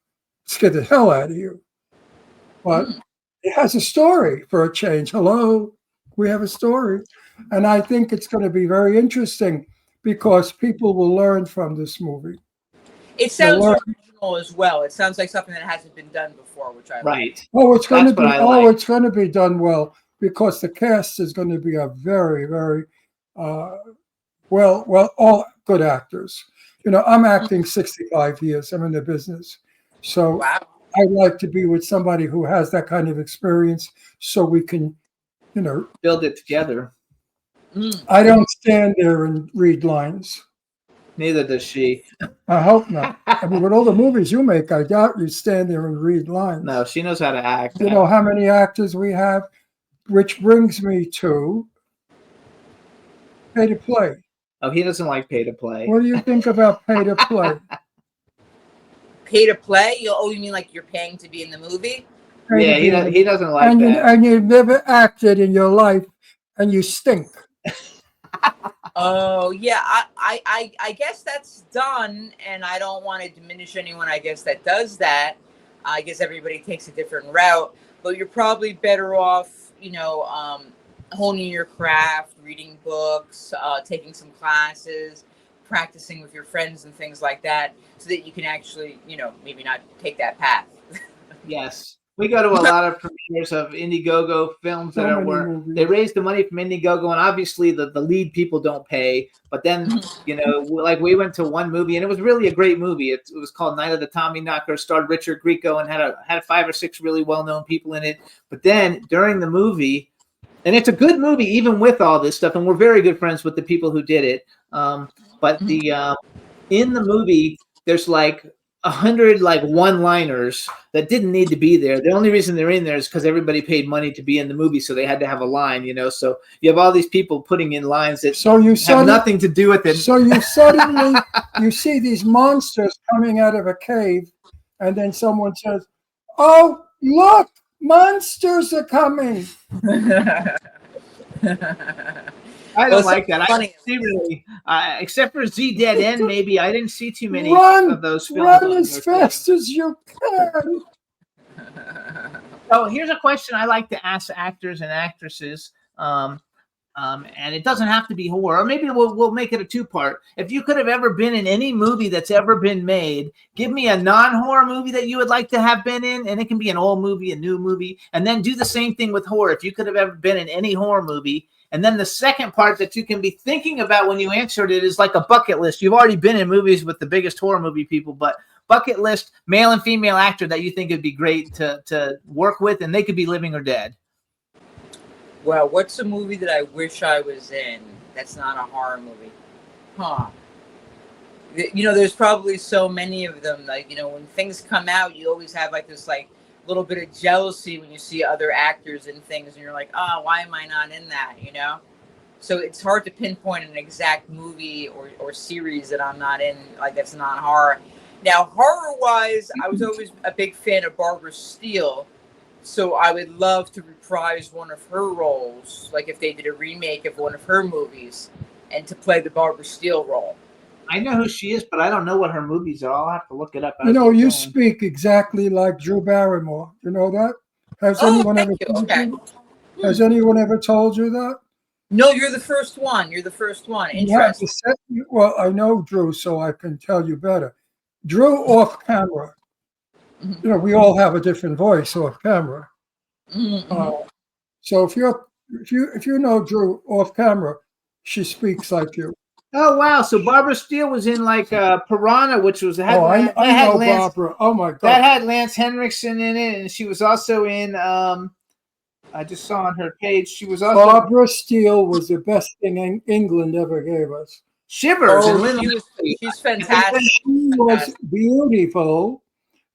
scare the hell out of you. But it has a story for a change. Hello, we have a story. And I think it's going to be very interesting because people will learn from this movie. It sounds original as well. It sounds like something that hasn't been done before, which I like. Oh, it's going it's going to be done well because the cast is going to be a very, very all good actors. I'm acting 65 years. I'm in the business. So I'd like to be with somebody who has that kind of experience so we can, build it together. I don't stand there and read lines. Neither does she. I hope not. I mean, with all the movies you make, I doubt you stand there and read lines. No, she knows how to act. You know how many actors we have? Which brings me to pay to play. Oh, he doesn't like pay to play. What do you think about pay to play? Pay to play? You mean like you're paying to be in the movie? Yeah, he doesn't like and that. And you've never acted in your life, and you stink. Oh yeah, I guess that's done, and I don't want to diminish anyone. I guess that does that. I guess everybody takes a different route, but you're probably better off, honing your craft, reading books, taking some classes, practicing with your friends and things like that, so that you can actually, maybe not take that path. Yes. We go to a lot of premieres of Indiegogo films that are where they raise the money from Indiegogo, and obviously the lead people don't pay. But then, like we went to one movie, and it was really a great movie. It was called Night of the Tommy Knocker, starred Richard Grieco, and had 5 or 6 really well-known people in it. But then during the movie, and it's a good movie even with all this stuff, and we're very good friends with the people who did it. But in the movie, there's like 100 like one-liners that didn't need to be there. The only reason they're in there is because everybody paid money to be in the movie, so they had to have a line, So you have all these people putting in lines that have nothing to do with it. So you suddenly you see these monsters coming out of a cave, and then someone says, "Oh, look, monsters are coming." I don't like that. I didn't see really, except for Z Dead End, maybe. I didn't see too many of those films. Run as fast as you can. So here's a question I like to ask actors and actresses, and it doesn't have to be horror. Or maybe we'll make it a 2-part. If you could have ever been in any movie that's ever been made, give me a non-horror movie that you would like to have been in, and it can be an old movie, a new movie, and then do the same thing with horror. If you could have ever been in any horror movie. And then the second part that you can be thinking about when you answered it is like a bucket list. You've already been in movies with the biggest horror movie people, but bucket list, male and female actor that you think would be great to work with, and they could be living or dead. Well, what's a movie that I wish I was in that's not a horror movie? There's probably so many of them. Like, when things come out, you always have like this like little bit of jealousy when you see other actors in things, and you're like, oh, why am I not in that? So it's hard to pinpoint an exact movie or series that I'm not in, like that's not horror. Now, horror wise, I was always a big fan of Barbara Steele, so I would love to reprise one of her roles, like if they did a remake of one of her movies, and to play the Barbara Steele role. I know who she is, but I don't know what her movies are. I'll have to look it up. You speak exactly like Drew Barrymore. You know that? Has anyone ever told you? Has anyone ever told you that? No, you're the first one. Interesting. Well, I know Drew, so I can tell you better. Drew off camera. Mm-hmm. We all have a different voice off camera. Mm-hmm. So if you know Drew off camera, she speaks like you. Oh wow! So Barbara Steele was in like Piranha, which was I know Barbara. Oh my God! That had Lance Henriksen in it, and she was also in. I just saw on her page she was also. Barbara Steele was the best thing England ever gave us. Shivers. She's fantastic. She was beautiful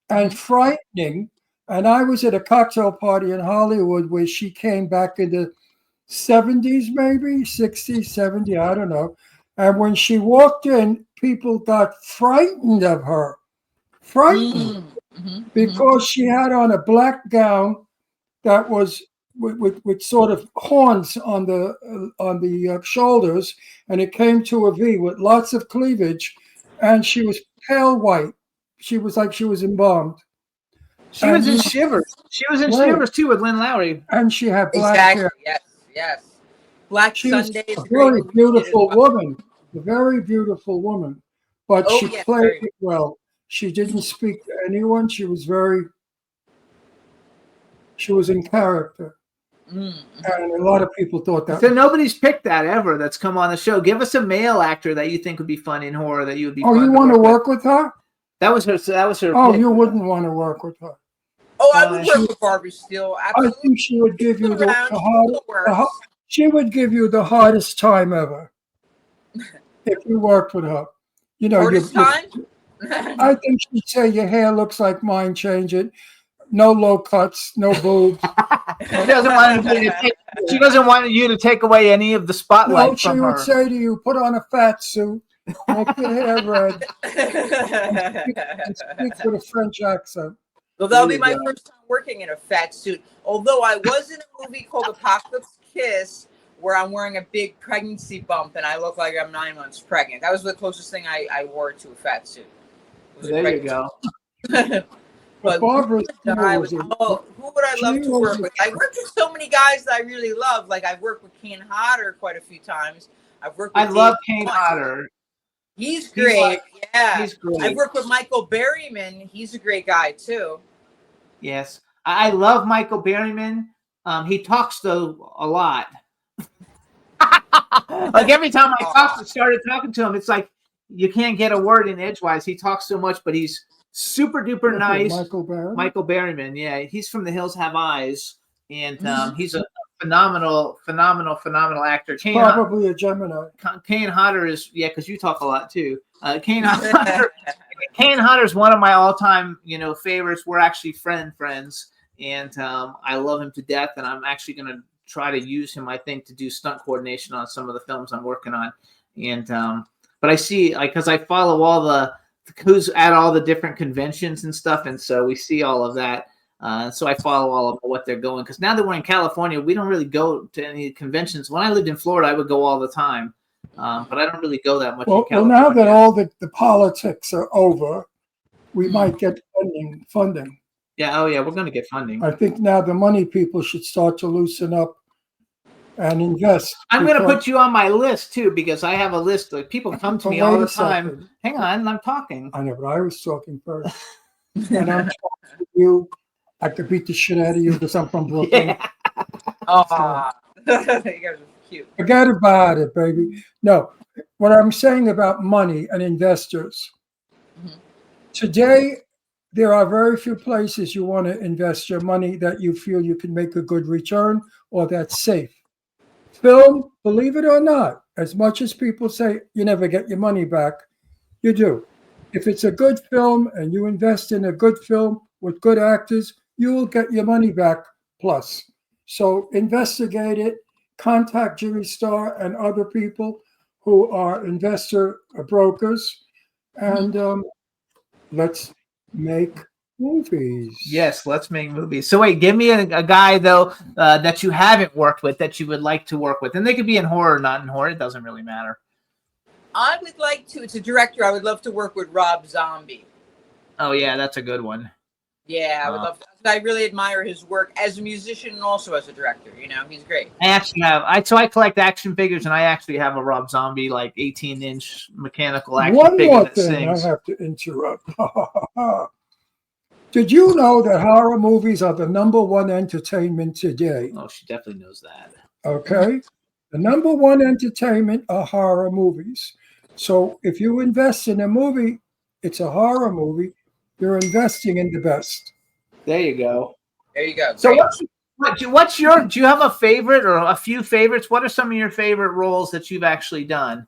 and frightening. And I was at a cocktail party in Hollywood where she came back in the 70s, maybe 60s, 70s, I don't know. And when she walked in, people got frightened of her. Because she had on a black gown that was with sort of horns on the shoulders, and it came to a V with lots of cleavage, and she was pale white. She was like she was embalmed. She was in Shivers. She was in Shivers too with Lynn Lowry. And she had black hair. Yes. Black She Sunday. was a very beautiful woman. A very beautiful woman. But she played it well. She didn't speak to anyone. She was in character. Mm-hmm. And a lot of people thought that. So nobody's picked that ever that's come on the show. Give us a male actor that you think would be fun in horror that you would be fun you want to work with her? That was her. Oh, pick. You wouldn't want to work with her. Oh, I would work with Barbara Steele. Absolutely. I think she would give you she would give you the hardest time ever if you worked with her. Hardest time? I think she'd say your hair looks like mine, change it. No low cuts, no boobs. She doesn't want anybody to take. She doesn't want you to take away any of the spotlight No, she from would her. say to you, put on a fat suit, make your hair red, and speak with a French accent. Well, that'll There be you my go. first time working in a fat suit. Although I was in a movie called Apocalypse Kiss, where I'm wearing a big pregnancy bump and I look like I'm 9 months pregnant. That was the closest thing I wore to a fat suit. It was a There you pregnancy. go. But Barbara who would I love to work with? I worked with so many guys that I really love. Like I've worked with Kane Hodder quite a few times. I've worked with I love Dave Kane Vaughn. Hodder. He's great. Yeah. He's great. I've worked with Michael Berryman. He's a great guy too. Yes, I love Michael Berryman. He talks though a lot. Like every time I started talking to him, it's like you can't get a word in edgewise. He talks so much, but he's super duper nice. Michael Berryman, yeah, he's from The Hills Have Eyes, and he's a phenomenal actor. Probably a Gemini. Kane Hodder is, yeah, because you talk a lot too. Kane Hodder is one of my all-time, favorites. We're actually friends, and I love him to death. And I'm actually going to try to use him, I think, to do stunt coordination on some of the films I'm working on. And but I see, like, because I follow all the who's at all the different conventions and stuff, and so we see all of that. So I follow all of what they're going, because now that we're in California, we don't really go to any conventions. When I lived in Florida, I would go all the time, but I don't really go that much. Well, now that all the politics are over, we might get funding. Yeah, oh yeah, we're going to get funding. I think now the money people should start to loosen up and invest. I'm going to put you on my list too, because I have a list. Like, people come to me all the time. Hang on, I'm talking. I know, but I was talking first. And I'm talking to you. I could beat the shit out of you because I'm from Brooklyn. Yeah. Oh, you guys are cute. Forget about it, baby. No, what I'm saying about money and investors. Today, there are very few places you want to invest your money that you feel you can make a good return or that's safe. Film, believe it or not, as much as people say you never get your money back, you do. If it's a good film and you invest in a good film with good actors, you will get your money back plus. So investigate it, contact Jimmy Star and other people who are investor brokers, and let's make movies. Yes, let's make movies. So wait, give me a guy though that you haven't worked with that you would like to work with, and they could be in horror, not in horror. It doesn't really matter. I would like to. It's a director. I would love to work with Rob Zombie. Oh yeah, that's a good one. Yeah, I would love to. I really admire his work as a musician and also as a director. He's great. I actually have. I collect action figures, and I actually have a Rob Zombie 18-inch mechanical action figure. One more thing I have to interrupt. Did you know that horror movies are the #1 entertainment today? Oh, she definitely knows that. Okay, the #1 entertainment are horror movies. So if you invest in a movie, it's a horror movie. You're investing in the best. There you go. There you go. So what's your? Do you have a favorite or a few favorites? What are some of your favorite roles that you've actually done?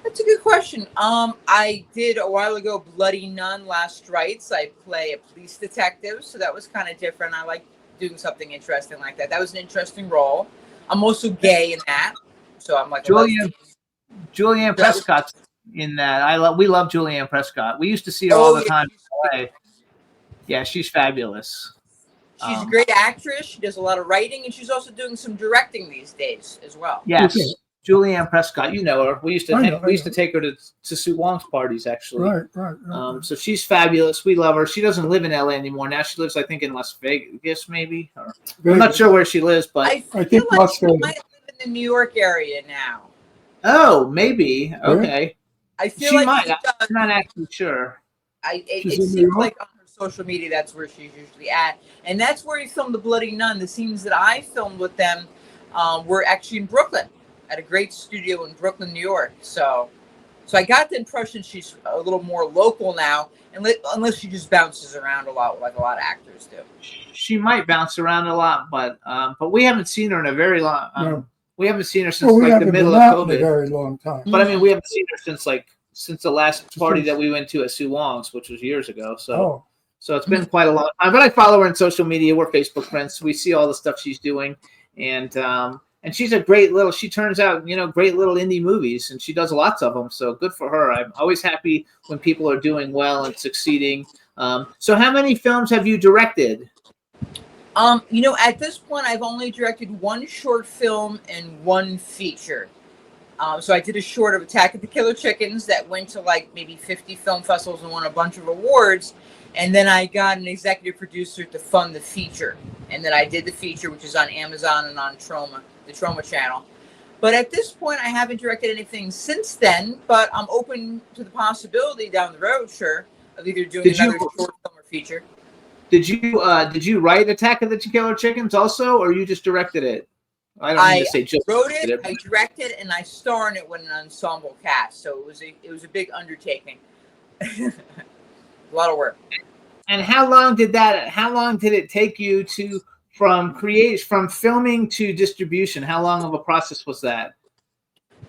That's a good question. I did a while ago Bloody Nun: Last Rites. I play a police detective, so that was kind of different. I like doing something interesting like that. That was an interesting role. I'm also gay in that, so I'm like Julianne Prescott's in that. We love Julianne Prescott. We used to see her all the time. Yeah, she's fabulous. She's a great actress. She does a lot of writing, and she's also doing some directing these days as well. Yes, Julianne Prescott. You know her. We used to take her to Sue Wong's parties, actually. Right. So she's fabulous. We love her. She doesn't live in LA anymore. Now she lives, I think, in Las Vegas, maybe. I'm not sure where she lives, but I feel like she might live in the New York area now. Oh, maybe. Okay. I feel she like might. I'm not actually sure. It seems like on her social media that's where she's usually at, and that's where he filmed the Bloody Nun. The scenes that I filmed with them were actually in Brooklyn, at a great studio in Brooklyn, New York. So I got the impression she's a little more local now, unless she just bounces around a lot, like a lot of actors do. She might bounce around a lot, but we haven't seen her in a very long. We haven't seen her since the middle of COVID. In a very long time. But I mean, we haven't seen her since the last party that we went to at Sue Wong's, which was years ago. So So it's been quite a long time. But I follow her on social media. We're Facebook friends. So we see all the stuff she's doing, and she's a great little. She turns out, great little indie movies, and she does lots of them. So good for her. I'm always happy when people are doing well and succeeding. So how many films have you directed? At this point, I've only directed one short film and one feature. So I did a short of Attack of the Killer Chickens that went to like maybe 50 film festivals and won a bunch of awards. And then I got an executive producer to fund the feature. And then I did the feature, which is on Amazon and on the Trauma channel. But at this point, I haven't directed anything since then, but I'm open to the possibility down the road, sure, of either doing another short film or feature. Did you write Attack of the Killer Chickens also, or you just directed it? I don't need to say just wrote it, I directed, and I star in it with an ensemble cast. So it was a big undertaking. A lot of work. And how long did it take you from filming to distribution? How long of a process was that?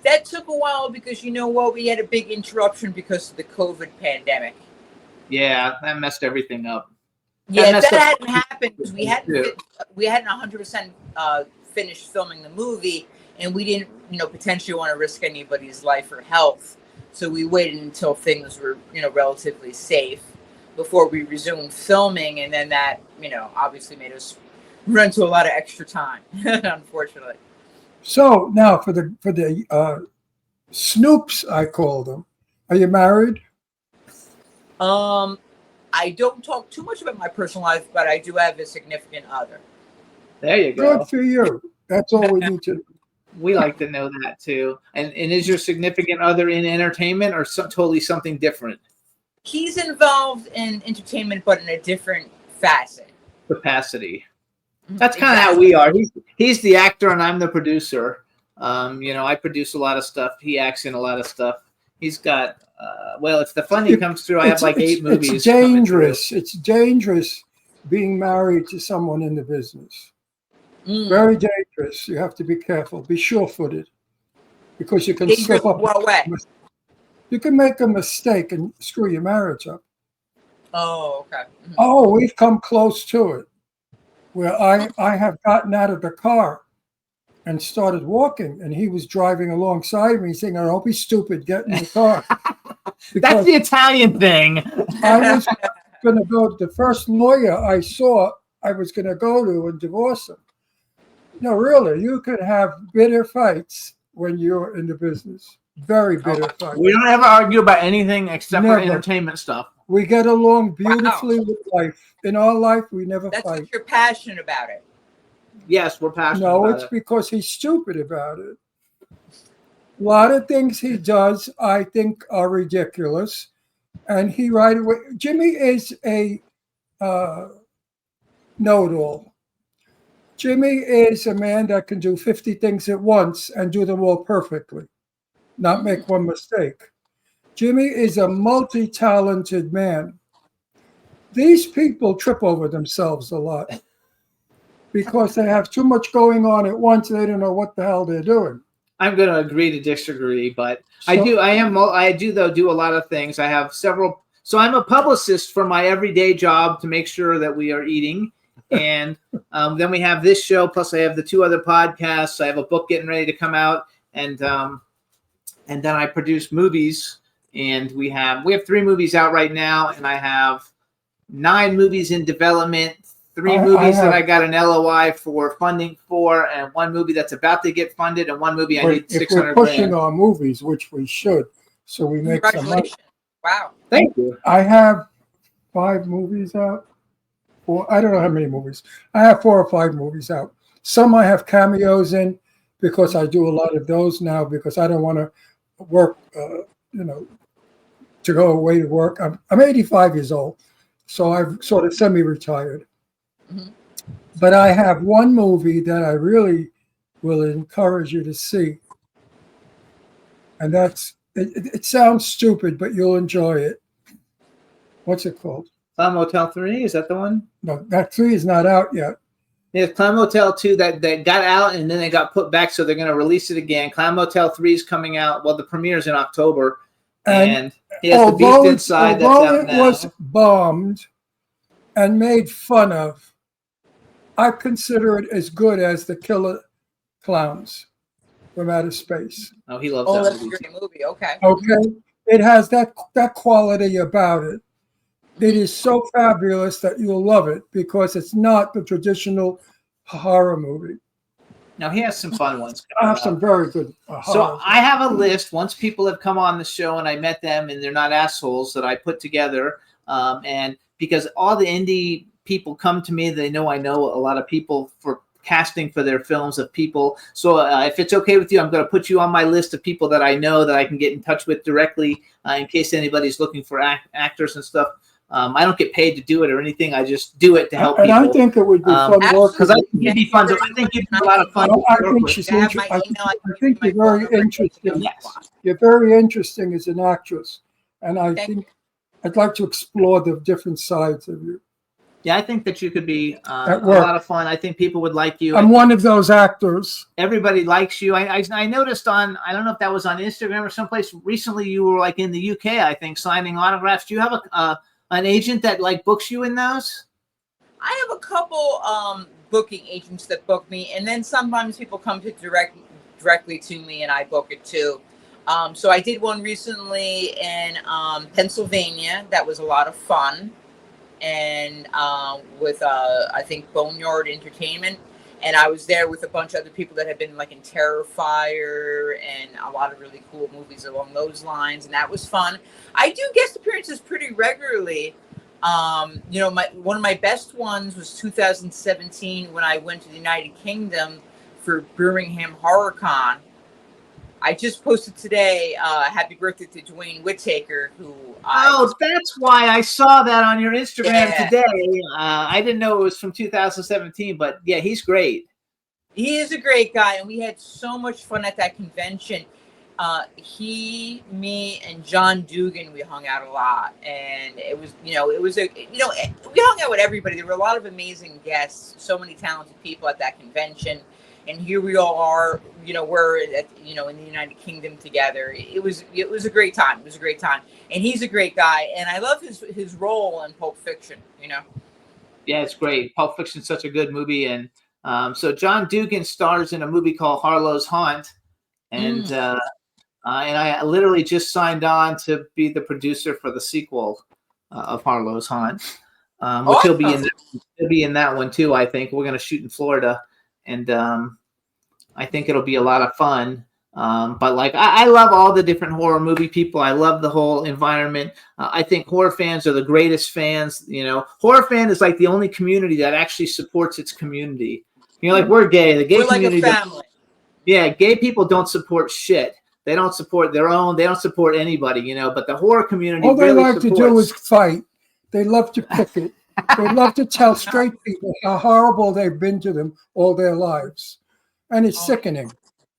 That took a while because we had a big interruption because of the COVID pandemic. Yeah, that messed everything up. Yeah, if that hadn't happened, because we hadn't 100% finished filming the movie, and we didn't, potentially want to risk anybody's life or health. So we waited until things were, relatively safe before we resumed filming, and then that, obviously made us run into a lot of extra time, unfortunately. So now for the Snoops, I call them. Are you married? I don't talk too much about my personal life, but I do have a significant other. There you go. Good for you. That's all we need to do. We like to know that too. And is your significant other in entertainment or totally something different? He's involved in entertainment, but in a different capacity. That's kind of how we are. He's the actor and I'm the producer. I produce a lot of stuff. He acts in a lot of stuff. He's got it's the funding comes through. I have like 8 movies. It's dangerous. It's dangerous being married to someone in the business. Very dangerous. You have to be careful. Be sure-footed, because you can slip up. You can make a mistake and screw your marriage up. Oh, okay. Mm-hmm. Oh, we've come close to it, where I have gotten out of the car and started walking, and he was driving alongside me saying, "Oh, don't be stupid, get in the car." That's the Italian thing. I was going to go to the first lawyer I saw, I was going to go to and divorce him. No, really, you could have bitter fights when you're in the business. Very bitter fights. We don't ever argue about anything except for entertainment stuff. We get along beautifully with life. In our life, we never fight. That's you're passionate about it. Yes, we're passionate about it. No, it's because he's stupid about it. A lot of things he does, I think, are ridiculous. And he right away, Jimmy is a know-it-all. Jimmy is a man that can do 50 things at once and do them all perfectly, not make one mistake. Jimmy is a multi-talented man. These people trip over themselves a lot because they have too much going on at once. They don't know what the hell they're doing. I'm going to agree to disagree, but I do a lot of things. I have several. So I'm a publicist for my everyday job to make sure that we are eating. And then we have this show. Plus I have the 2 other podcasts. I have a book getting ready to come out. And then I produce movies, and we have 3 movies out right now. And I have 9 movies in development, 3 movies that I got an LOI for funding for, and 1 movie that's about to get funded, and 1 movie I need 600 grand. We're pushing our movies, which we should, so we make some money. Wow. Thank you. I have 5 movies out. I don't know how many movies. I have 4 or 5 movies out. Some I have cameos in because I do a lot of those now because I don't want to work, to go away to work. I'm 85 years old, so I've sort of semi-retired. Mm-hmm. But I have 1 movie that I really will encourage you to see. And that's, it sounds stupid, but you'll enjoy it. What's it called? Clown Motel 3, is that the one? No, that 3 is not out yet. Yeah, Clown Motel 2 that got out and then they got put back, so they're going to release it again. Clown Motel 3 is coming out. Well, the premiere's in October, and he has The Beast Inside. That's out now. Although it was bombed, and made fun of, I consider it as good as The Killer Clowns from Outer Space. Oh, he loves Oh, that that's a movie. great movie. Okay. Okay, it has that quality about it. It is so fabulous that you'll love it because it's not the traditional horror movie. Now he has some fun ones. I have some very good So horror. I have a list. Once people have come on the show and I met them and they're not assholes, that I put together. And because all the indie people come to me, they know I know a lot of people for casting for their films of people. So if it's okay with you, I'm going to put you on my list of people that I know that I can get in touch with directly in case anybody's looking for actors and stuff. I don't get paid to do it or anything. I just do it to help And people. I think it would be fun work because I think it'd be fun. I think it'd be a lot of fun. I to work think with. she's I have my interesting. email. I think you're very interesting. Yes. You're very interesting as an actress, and I Thank think I'd like to explore the different sides of you. Yeah, I think that you could be a At work. lot of fun. I think people would like you. I'm one of those actors. Everybody likes you. I noticed on, I don't know if that was on Instagram or someplace recently, you were like in the UK, I think, signing autographs. Do you have an agent that like books you in those? I have a couple booking agents that book me, and then sometimes people come to directly to me, and I book it too. So I did one recently in Pennsylvania. That was a lot of fun, and with I think Boneyard Entertainment, and I was there with a bunch of other people that had been like in Terrifier and a lot of really cool movies along those lines, and that was fun. I do guest appearances pretty regularly. One of my best ones was 2017 when I went to the United Kingdom for Birmingham Horror Con. I just posted today, happy birthday to Dwayne Whittaker, who That's why I saw that on your Instagram Yeah. today. I didn't know it was from 2017, but yeah, he's great. he is a great guy, and we had so much fun at that convention. He, me, and John Dugan, we hung out a lot, and we hung out with everybody. There were a lot of amazing guests, so many talented people at that convention, and here we all are. We're in the United Kingdom together. It was a great time. It was a great time, and he's a great guy, and I love his role in Pulp Fiction. Yeah, it's great. Pulp Fiction's such a good movie, and so John Dugan stars in a movie called Harlow's Haunt, and I literally just signed on to be the producer for the sequel of Harlow's Haunt, which he'll be in that one too. I think we're going to shoot in Florida, and I think it'll be a lot of fun. But like, I love all the different horror movie people. I love the whole environment. I think horror fans are the greatest fans. Horror fan is like the only community that actually supports its community. Like we're gay, the gay We're like community. a family. Yeah, gay people don't support shit. They don't support their own. They don't support anybody, But the horror community, All they really like to do is fight. They love to pick it. They love to tell straight people how horrible they've been to them all their lives. And it's sickening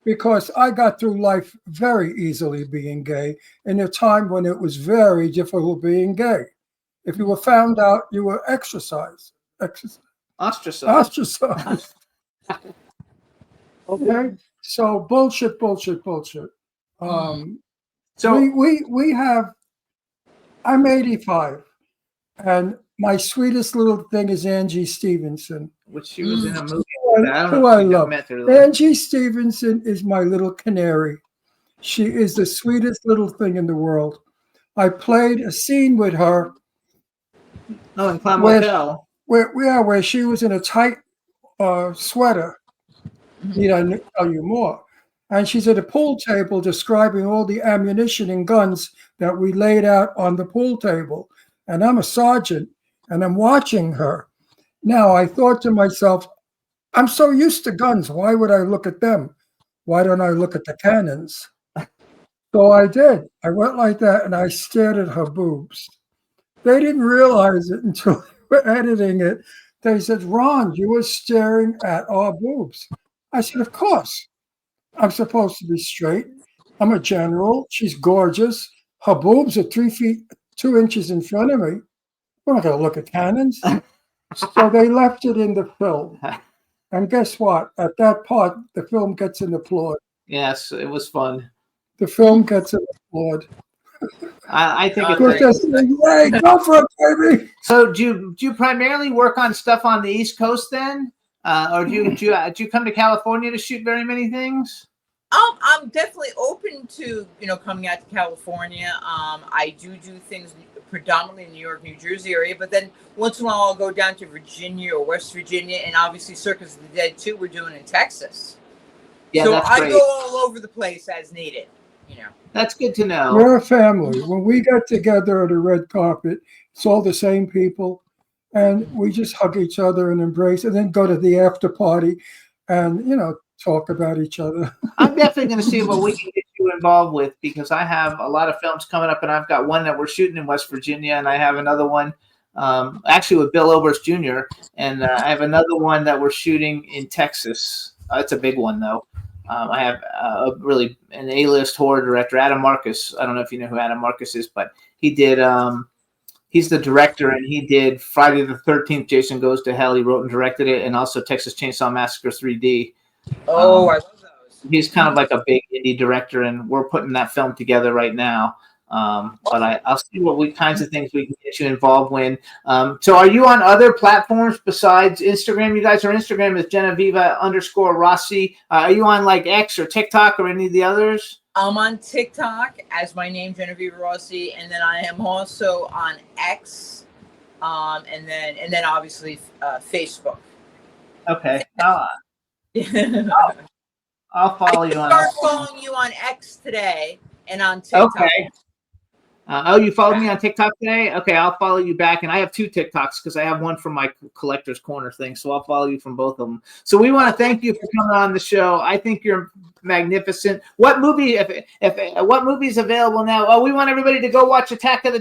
because I got through life very easily being gay in a time when it was very difficult being gay. If you were found out, you were ostracized. Ostracized. Okay? So bullshit. So we have, I'm 85, and my sweetest little thing is Angie Stevenson, which she was in a movie. who I love. Met her. Angie Stevenson is my little canary. She is the sweetest little thing in the world. I played a scene with her. Oh, in Clown Motel. Where she was in a tight sweater. Need I tell you more? And she's at a pool table describing all the ammunition and guns that we laid out on the pool table. And I'm a sergeant, and I'm watching her. Now, I thought to myself, I'm so used to guns. Why would I look at them? Why don't I look at the cannons? So I did. I went like that, and I stared at her boobs. They didn't realize it until we were editing it. They said, Ron, you were staring at our boobs. I said, of course. I'm supposed to be straight. I'm a general. She's gorgeous. Her boobs are 3 feet, 2 inches in front of me. We're not going to look at cannons. So they left it in the film. And guess what? At that part, the film gets an applaud. Yes, it was fun. The film gets an applaud. I think it's We're just saying, hey, go for it, baby. So do you primarily work on stuff on the East Coast then? Or do you come to California to shoot very many things? I'm definitely open to, coming out to California. I do things predominantly in New York, New Jersey area, but then once in a while I'll go down to Virginia or West Virginia, and obviously Circus of the Dead 2 we're doing in Texas. Yeah, so that's I great. go all over the place as needed. That's good to know. We're a family. When we get together at a red carpet, it's all the same people, and we just hug each other and embrace, and then go to the after party, and talk about each other. I'm definitely going to see what we can get you involved with, because I have a lot of films coming up, and I've got one that we're shooting in West Virginia, and I have another one actually with Bill Oberst Jr., and I have another one that we're shooting in Texas. It's a big one, though. I have really an A-list horror director, Adam Marcus. I don't know if you know who Adam Marcus is, but he did. He's the director, and he did Friday the 13th. Jason Goes to Hell. He wrote and directed it, and also Texas Chainsaw Massacre 3D. Oh, I love those. He's kind of like a big indie director, and we're putting that film together right now. But I'll see what kinds of things we can get you involved with. So are you on other platforms besides Instagram? You guys are Instagram is Genoveva_Rossi. Are you on like X or TikTok or any of the others? I'm on TikTok as my name, Genoveva Rossi, and then I am also on X, and then obviously Facebook. Okay. I'll follow you on. I start following you on X today and on TikTok. Okay. You followed me on TikTok today? Okay, I'll follow you back. And I have 2 TikToks because I have one from my Collector's Corner thing. So I'll follow you from both of them. So we want to thank you for coming on the show. I think you're magnificent. What movie, what movie is available now? Oh, we want everybody to go watch Attack of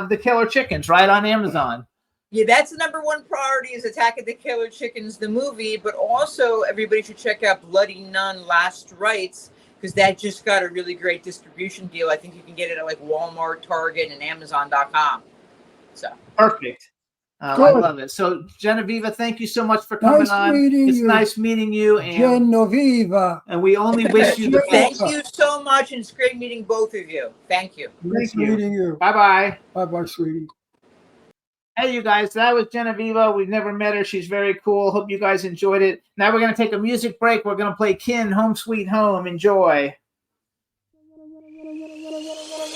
the Killer Chickens, right, on Amazon. Yeah, that's the number one priority is Attack of the Killer Chickens, the movie. But also everybody should check out Bloody Nun Last Rites, because that just got a really great distribution deal. I think you can get it at like Walmart, Target, and Amazon.com. So perfect. I love it. So Genoveva, thank you so much for coming on. It's nice meeting you, and Genoveva. And we only wish you the best. Thank you so much, and it's great meeting both of you. Thank you. Nice meeting you. Bye bye. Bye bye, sweetie. Hey, you guys, that was Genoveva. We've never met her. She's very cool. Hope you guys enjoyed it. Now we're going to take a music break. We're going to play Kin, Home Sweet Home. Enjoy.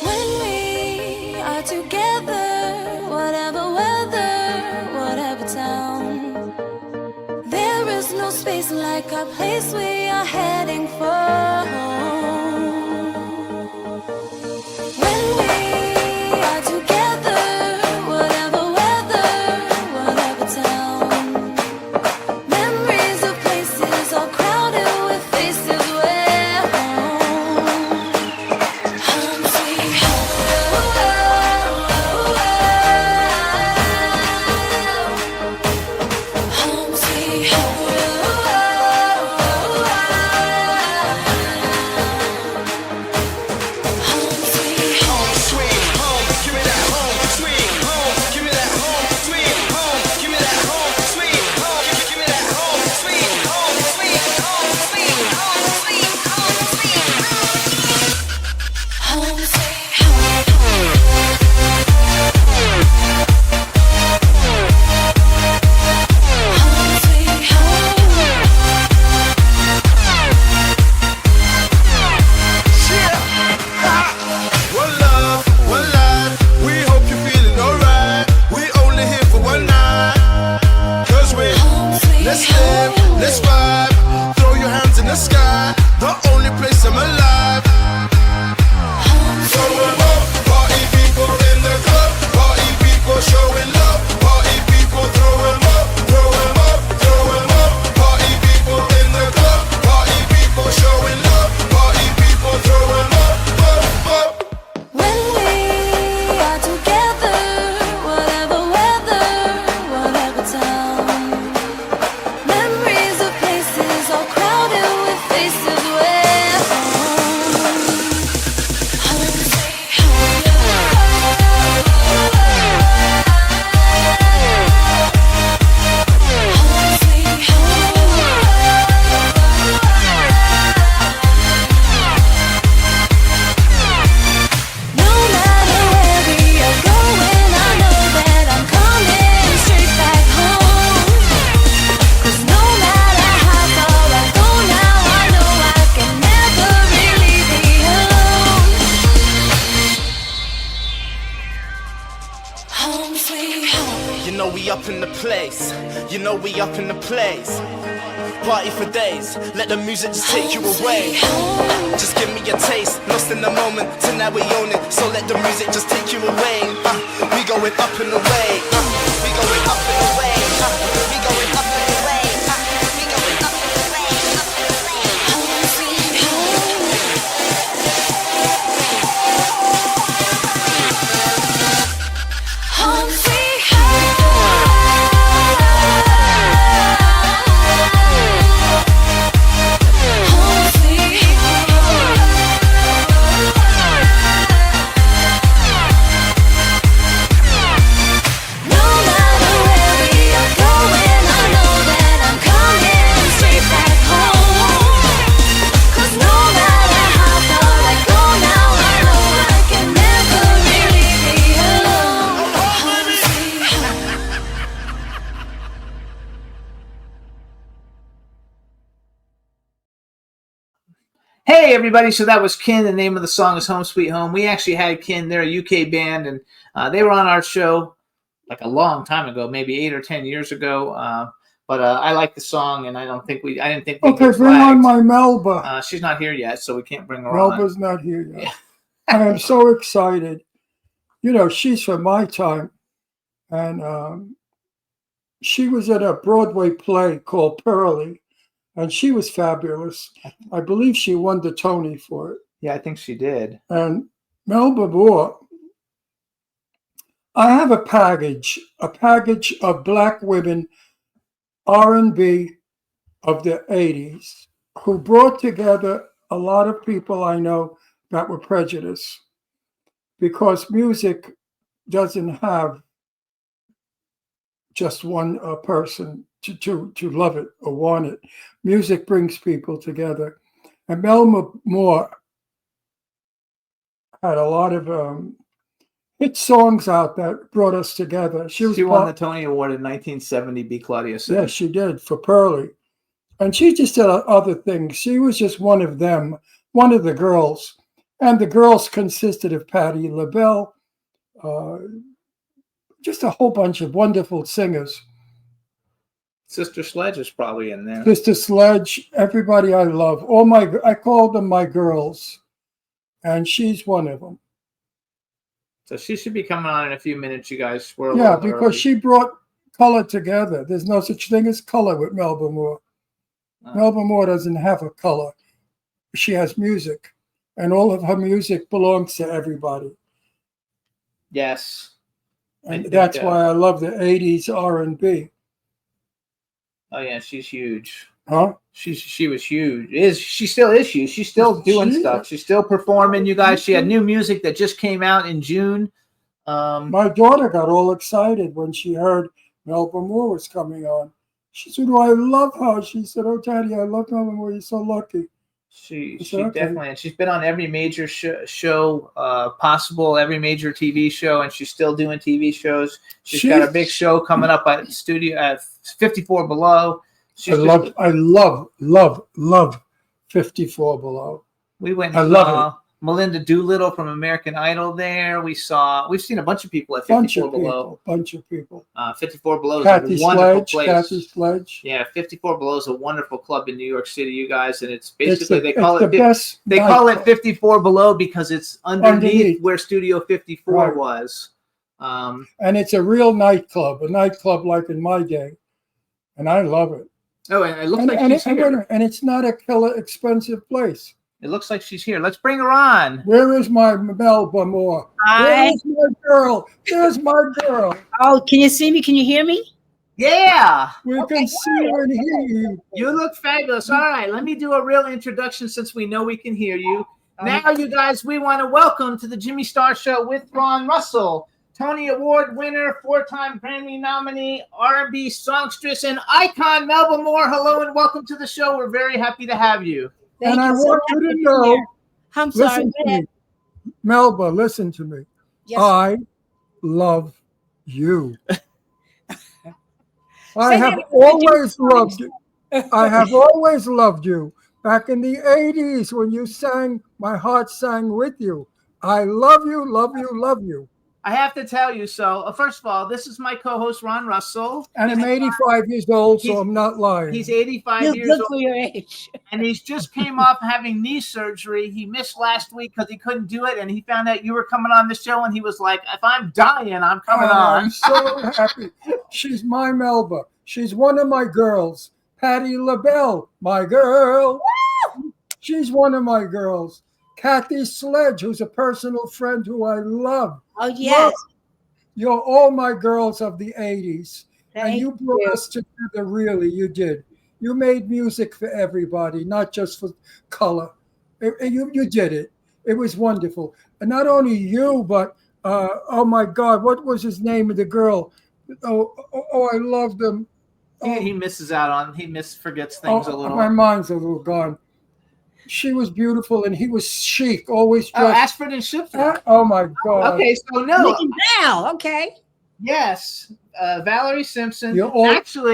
When we are together, whatever weather, whatever town, there is no space like a place we are heading for. When we are together, whatever weather, whatever town, memories of places all crowded with faces where home sweet home sweet One love, one life. We hope you're feeling alright. We only here for one night. Cause let's live, let's vibe. Throw your hands in the sky. The only place I'm alive. Throw 'em up, party people in the club. Party people showing love. Party people throw 'em up, throw 'em up, throw 'em up. Party people in the club. Party people showing love. Party people throw 'em up, up, up. When we are together, whatever weather, whatever town, memories of places all crowded with faces where You know we up in the place. Party for days, let the music just take you away. Just give me a taste, lost in the moment, tonight we own it. So let the music just take you away. We going up and away. We going up and away. We going up and away. We going up and away. Home sweet home. Home sweet home. Hey everybody, so that was Kin. The name of the song is Home Sweet Home. We actually had Kin, they're a UK band, and they were on our show like a long time ago, maybe 8 or 10 years ago. But I like the song, and I didn't think we Okay, bring on my Melba. She's not here yet, so we can't bring her on. Melba's not here yet. I am so excited. You know, she's from my time, and she was at a Broadway play called Pearly. And she was fabulous. I believe she won the Tony for it. Yeah, I think she did. And Melba Moore, I have a package of black women R&B of the 80s who brought together a lot of people I know that were prejudiced, because music doesn't have just one person to love it or want it. Music brings people together. And Melba Moore had a lot of hit songs out that brought us together. She won the Tony Award in 1970, B. Claudia said. Yes, she did, for Pearly. And she just did other things. She was just one of them, one of the girls. And the girls consisted of Patti LaBelle, just a whole bunch of wonderful singers. Sister Sledge is probably in there. Sister Sledge, everybody I love. I call them my girls, and she's one of them. So she should be coming on in a few minutes, you guys. Yeah, because she brought color together. There's no such thing as color with Melba Moore. Melba Moore doesn't have a color. She has music, and all of her music belongs to everybody. Yes. And that's why I love the 80s R&B. Oh yeah, she's huge. Huh? She was huge. She still is huge. She's still doing stuff. She's still performing, you guys. She had new music that just came out in June. My daughter got all excited when she heard Melba Moore was coming on. She said, "Oh, I love her." She said, "Oh, Daddy, I love Melba Moore. You're so lucky." She definitely, and she's been on every major show possible, every major TV show, and she's still doing TV shows. She's got a big show coming up at 54 Below. I love 54 Below. We went and saw Melinda Doolittle from American Idol there. We've seen a bunch of people at 54 Below. Bunch of people. 54 Below is a wonderful place. Kathy Sledge. Yeah, 54 Below is a wonderful club in New York City, you guys, and it's basically they call it 54 Below because it's underneath where Studio 54 was. And it's a real nightclub, a nightclub like in my day, and I love it. Oh, and it looks like she's here. And it's not a killer expensive place. It looks like she's here. Let's bring her on. Where is my Melba Moore? Hi. Where's my girl? There's my girl. Oh, can you see me? Can you hear me? Yeah. We can see and hear you. You look fabulous. All right, let me do a real introduction since we know we can hear you. Now, you guys, we want to welcome to the Jimmy Star Show with Ron Russell, Tony Award winner, 4-time Grammy nominee, R&B songstress, and icon Melba Moore. Hello and welcome to the show. We're very happy to have you. And I want you to know, I'm sorry. listen to me. Melba, listen to me. Yes. I love you. I have always loved you. I have always loved you. Back in the 80s when you sang, my heart sang with you. I love you, love you, love you. I have to tell you. So, first of all, this is my co-host Ron Russell, And I'm 85 years old, so He's- I'm not lying. He's 85 You're years good old, for your age. and he's just came off having knee surgery. He missed last week because he couldn't do it, and he found out you were coming on the show, and he was like, "If I'm dying, I'm coming on." I'm so happy. She's my Melba. She's one of my girls. Patty LaBelle, my girl. She's one of my girls. Kathy Sledge, who's a personal friend who I love. Oh, yes. You're all my girls of the 80s. And Thank you brought you. us together, really. You did. You made music for everybody, not just for color. You did it. It was wonderful. And not only you, but, oh my God, what was his name of the girl? Oh, I loved them. He misses out on. He forgets things a little. My mind's a little gone. She was beautiful, and he was chic, always Oh, dressed. Ashford and Shipton. Oh my God! Okay, so no, Look at now. Okay. yes, Valerie Simpson. You're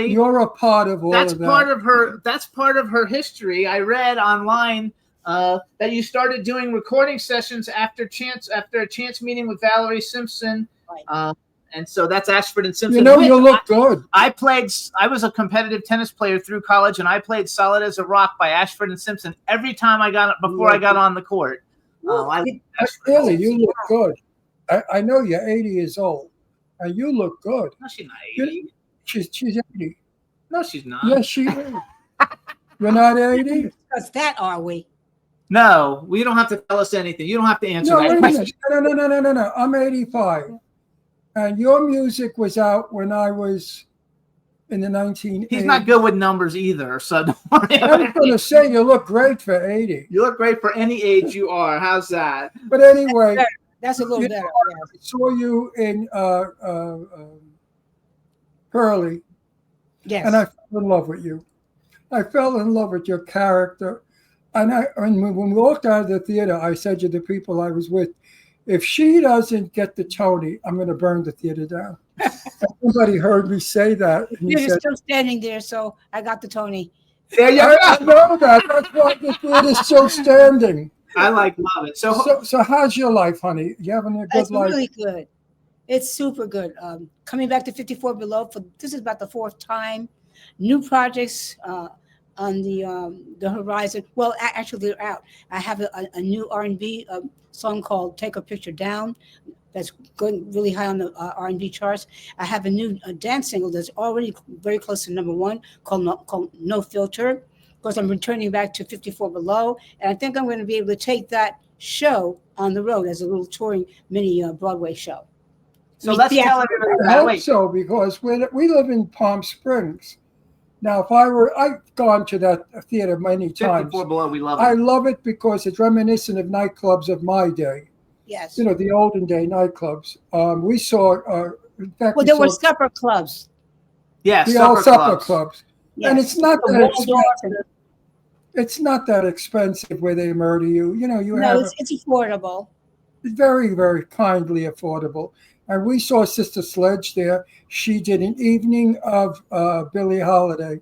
you're a part of all that's of that. part of her. That's part of her history. I read online that you started doing recording sessions after a chance meeting with Valerie Simpson. Right. And so that's Ashford and Simpson. You know, you look good. I was a competitive tennis player through college, and I played Solid as a Rock by Ashford and Simpson every time I got on the court. Really, you look good. I know you're 80 years old, and you look good. No, she's not 80. She's 80. No, she's not. Yes, she is. You're not 80? Because that are we? No, we don't have to tell us anything. You don't have to answer No, that wait a question. minute. No. I'm 85. And your music was out when I was in the 1980s. He's not good with numbers either, so don't worry I was going to say you look great for 80. You look great for any age you are. How's that? But anyway, That's a little better. I saw you in Hurley, Yes. and I fell in love with you. I fell in love with your character. And when we walked out of the theater, I said to the people I was with, if she doesn't get the Tony, I'm going to burn the theater down. Somebody heard me say that. And You're still standing there, so I got the Tony. There you I know that. That's why the theater's still standing. I love it. So how's your life, honey? You having a good It's life? really good. It's super good. Coming back to 54 Below, this is about the fourth time. New projects on the horizon. Well, actually, they're out. I have a new R&B song called "Take a Picture Down" that's going really high on the R&B charts. I have a new dance single that's already very close to #1 called "No Filter." Because I'm returning back to 54 Below, and I think I'm going to be able to take that show on the road as a little touring mini Broadway show. So let's tell everybody I that. hope Wait. so, because we live in Palm Springs. Now, I've gone to that theater many times. 54 Below, we love it. I love it because it's reminiscent of nightclubs of my day. Yes. You know, the olden day nightclubs. We saw, in fact, Well, there were supper clubs. Yes, the old supper clubs. Yes. And it's not The that Waldorf expensive. It's not that expensive where they murder you. You know, it's affordable. Very, very kindly affordable. And we saw Sister Sledge there. She did an evening of Billie Holiday,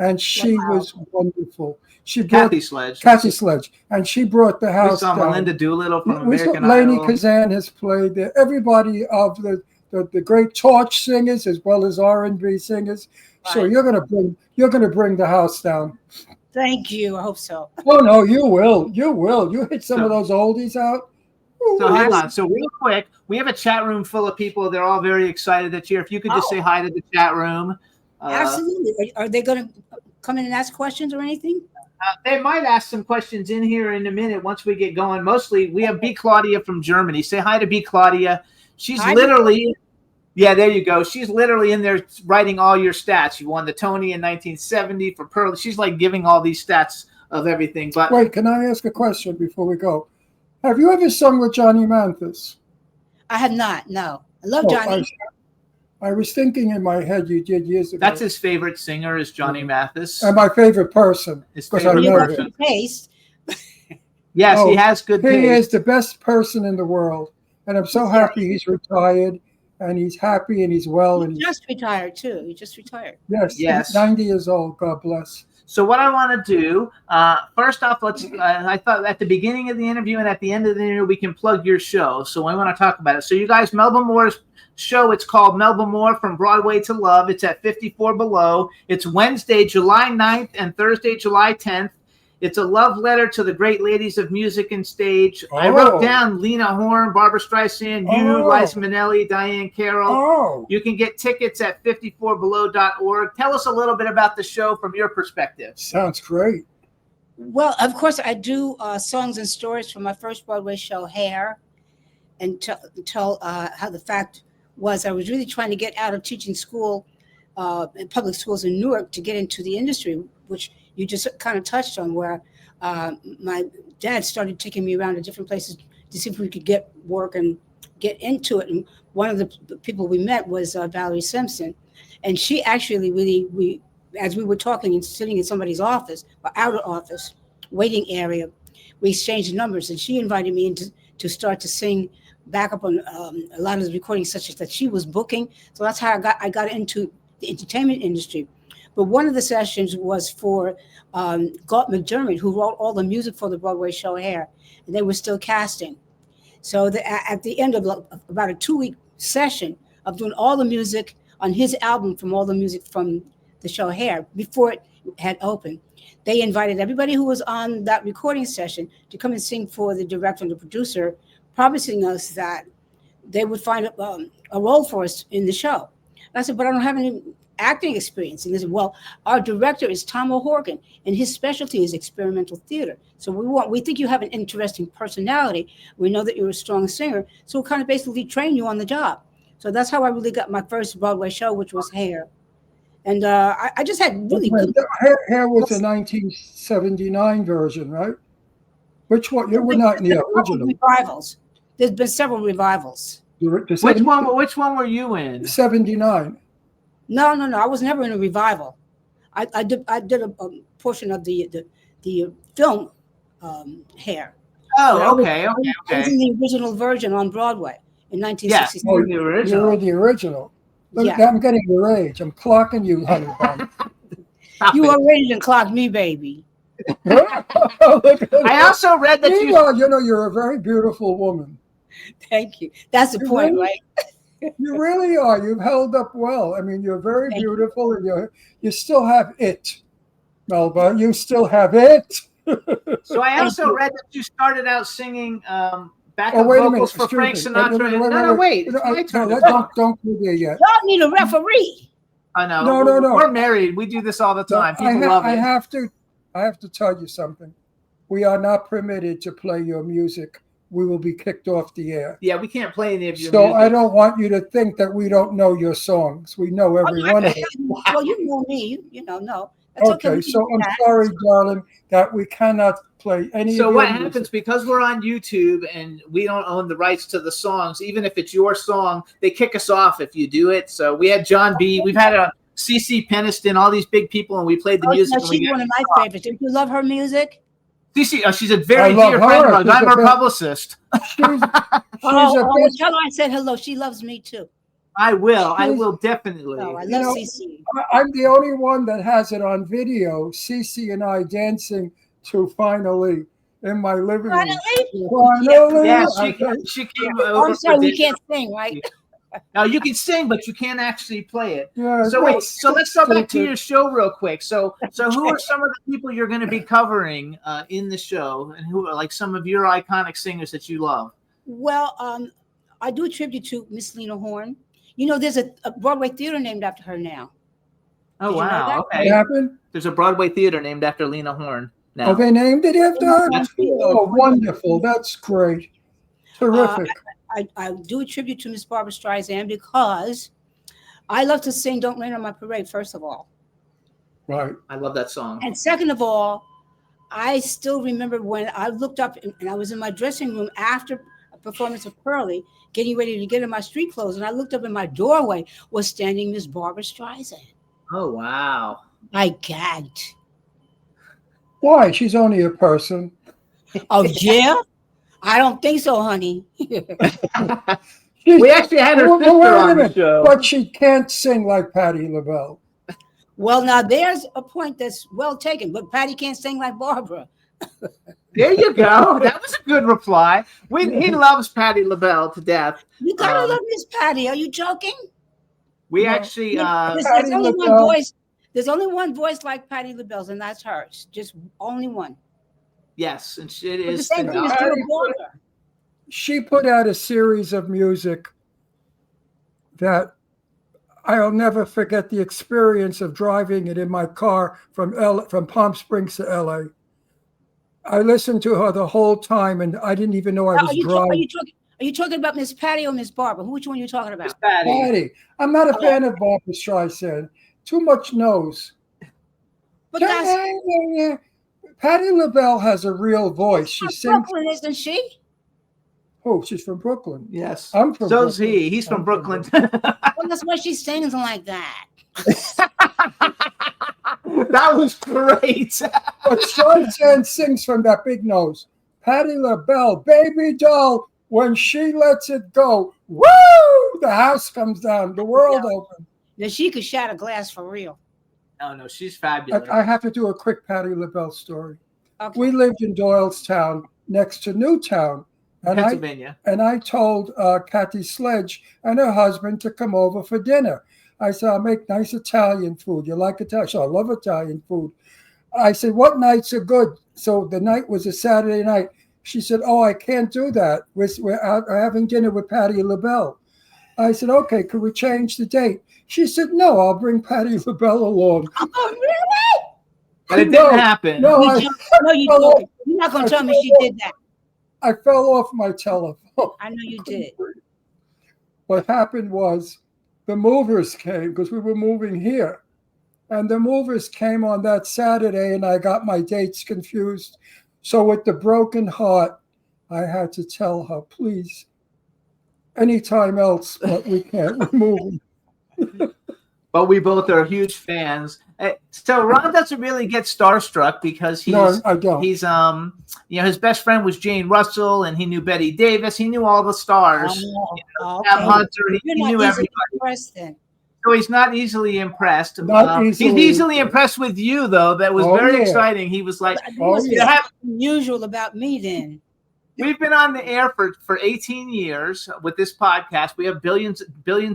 and she was wonderful. She brought Kathy Sledge, and she brought the house We saw down. Melinda Doolittle from American Lainey Idol. Kazan has played there. Everybody of the great torch singers as well as R&B singers. So Right. you're gonna bring the house down. Thank you. I hope so. Oh no, you will. You will. You hit some of those oldies out. So hang on. So real quick, we have a chat room full of people. They're all very excited that you're here. If you could just say hi to the chat room. Absolutely. Are they going to come in and ask questions or anything? They might ask some questions in here in a minute once we get going. Mostly, we have B. Claudia from Germany. Say hi to B. Claudia. She's literally, yeah, there you go. She's literally in there writing all your stats. You won the Tony in 1970 for Pearl. She's like giving all these stats of everything. But wait, can I ask a question before we go? Have you ever sung with Johnny Mathis? I have not. No, I love Johnny. I was thinking in my head you did years ago. That's his favorite singer is Johnny Mathis. And my favorite person. His because I favorite know person. him. Taste. Yes, he has good taste. He is the best person in the world. And I'm so happy he's retired and he's happy and he's well. He just retired too. He just retired. Yes. 90 years old. God bless. So what I want to do, first off, let's. I thought at the beginning of the interview and at the end of the interview we can plug your show. So I want to talk about it. So you guys, Melba Moore's show. It's called Melba Moore from Broadway to Love. It's at 54 Below. It's Wednesday, July 9th and Thursday, July 10th. It's a love letter to the great ladies of music and stage. I wrote down Lena Horne, Barbara Streisand, you, Liza Minnelli, Diane Carroll. You can get tickets at 54below.org. Tell us a little bit about the show from your perspective. Sounds great. Well, of course, I do songs and stories from my first Broadway show, Hair, and tell how the fact was I was really trying to get out of teaching school in public schools in Newark to get into the industry, which you just kind of touched on, where my dad started taking me around to different places to see if we could get work and get into it. And one of the people we met was Valerie Simpson. And she actually really, as we were talking and sitting in somebody's office, or outer office, waiting area, we exchanged numbers. And she invited me in to start to sing back up on a lot of the recording sessions that she was booking. So that's how I got into the entertainment industry. But one of the sessions was for Galt McDermott, who wrote all the music for the Broadway show Hair, and they were still casting. So at the end of about a 2-week session of doing all the music on his album from all the music from the show Hair, before it had opened, they invited everybody who was on that recording session to come and sing for the director and the producer, promising us that they would find a role for us in the show. And I said, but I don't have any acting experience. And they said, well, our director is Tom O'Horgan, and his specialty is experimental theater. So we think you have an interesting personality. We know that you're a strong singer. So we'll kind of basically train you on the job. So that's how I really got my first Broadway show, which was Hair. And I just had really good. Hair was a 1979 version, right? Which one? You were not in the original. Revivals. There's been several revivals. Which one were you in? 79. No. I was never in a revival. I did a portion of the film Hair. Oh, okay. I was in the original version on Broadway in 1966. Yeah, the original. You were the original. Look, yeah. I'm getting your age. I'm clocking you, honey bun. You are ready to clock me, baby. I also read that you're a very beautiful woman. Thank you. That's the point, right? You really are. You've held up well. I mean, you're very beautiful, and you still have it, Melba. You still have it. So I also read that you started out singing backup vocals for Frank Sinatra. Wait. Don't go there yet. Y'all need a referee. I know. No. We're married. We do this all the time. People love it. I have to tell you something. We are not permitted to play your music. We will be kicked off the air. Yeah, we can't play any of your music. So I don't want you to think that we don't know your songs. We know every one of them. Well, you know me. No. That's okay, so I'm sorry, darling, that we cannot play any of your So what music. happens, because we're on YouTube and we don't own the rights to the songs, even if it's your song, they kick us off if you do it. So we had John B. We've had a CeCe Peniston, all these big people, and we played the music. No, she's one of my favorites. Do you love her music? CeCe, she's a very dear friend of mine. I'm her publicist. Tell her I said hello. She loves me too. I will definitely. Oh, I love CeCe. I'm the only one that has it on video. CeCe and I dancing to Finally in my living room. Finally? Yeah, she came over. I'm sorry, we can't sing, right? Now you can sing, but you can't actually play it. Yeah, so wait, so let's go back to your show real quick. So who are some of the people you're going to be covering in the show, and who are like some of your iconic singers that you love? Well, I do a tribute to Miss Lena Horne. You know, there's a Broadway theater named after her now. Oh, wow. Okay. What happened? There's a Broadway theater named after Lena Horne now. Oh, they named it after her? Oh, wonderful. That's great. Terrific. I do a tribute to Miss Barbara Streisand because I love to sing Don't Rain on My Parade, first of all. Right. I love that song. And second of all, I still remember when I looked up and I was in my dressing room after a performance of Pearly, getting ready to get in my street clothes, and I looked up in my doorway was standing Miss Barbara Streisand. Oh, wow. I gagged. Why? She's only a person. Oh, yeah? I don't think so, honey. We actually had her sister on the show. But she can't sing like Patti LaBelle. Well, now there's a point that's well taken, but Patty can't sing like Barbara. There you go. That was a good reply. He loves Patti LaBelle to death. You gotta love Miss Patty. Are you joking? We No. actually There's only one voice. There's only one voice like Patti LaBelle's, and that's hers. Just only one. yes, and it But the is. same thing is true of Barbara. She put out a series of music that I'll never forget the experience of driving it in my car from Palm Springs to LA. I listened to her the whole time, and I didn't even know I was driving. Are you talking about Miss Patty or Miss Barbara? Which one are you talking about? Patty. I'm not a fan of Barbara Streisand. Too much nose. But that's Patti LaBelle has a real voice. She sings. Brooklyn, isn't she? Oh, she's from Brooklyn. Yes. I'm from So's Brooklyn. he. He's from Brooklyn. Well, that's why she sings like that. That was great. But Streisand sings from that big nose. Patti LaBelle, baby doll, when she lets it go, woo! The house comes down, the world opens. Now she could shatter glass for real. Oh no, she's fabulous. I have to do a quick Patti LaBelle story. Okay. We lived in Doylestown next to Newtown. Pennsylvania. I told Kathy Sledge and her husband to come over for dinner. I said, I'll make nice Italian food. You like Italian? So I love Italian food. I said, what nights are good? So the night was a Saturday night. She said, oh, I can't do that. We're out having dinner with Patti LaBelle. I said, okay, could we change the date? She said, no, I'll bring Patti LaBelle along. Oh, really? But it didn't happen. No, You're not going to tell me she did that. I fell off my telephone. I know you did. What happened was the movers came because we were moving here. And the movers came on that Saturday, and I got my dates confused. So with the broken heart, I had to tell her, please, anytime else, but we can't remove them. But we both are huge fans. So Ron doesn't really get starstruck because I don't. He's his best friend was Jane Russell, and he knew Betty Davis. He knew all the stars. Okay. Hunter, he knew everybody. Then. So he's not easily impressed. He's Easily easily impressed with you, though. That was very exciting. He was like, What's unusual about me then? We've been on the air for 18 years with this podcast. We have billions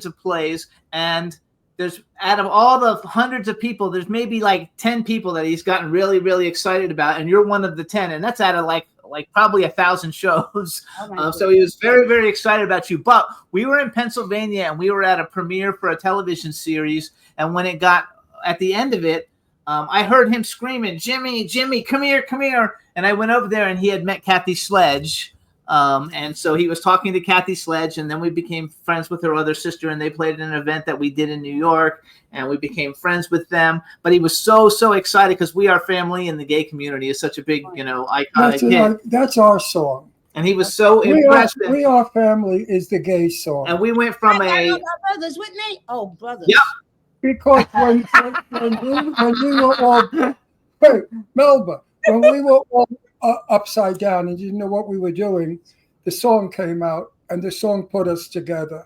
of plays, and there's out of all the hundreds of people, there's maybe like 10 people that he's gotten really, really excited about, and you're one of the 10, and that's out of like probably 1,000 shows. So he was very, very excited about you. But we were in Pennsylvania, and we were at a premiere for a television series, and when it got at the end of it, I heard him screaming, Jimmy, come here. And I went over there, and he had met Kathy Sledge. And so he was talking to Kathy Sledge, and then we became friends with her other sister, and they played at an event that we did in New York, and we became friends with them. But he was so excited because We Are Family in the gay community is such a big, iconic hit. That's our song. And he was so impressed. We Are Family is the gay song. And we went from I got brothers with me. Oh, brothers. Yep. Because when we were all, hey, Melba, when we were all upside down and didn't know what we were doing, the song came out, and the song put us together.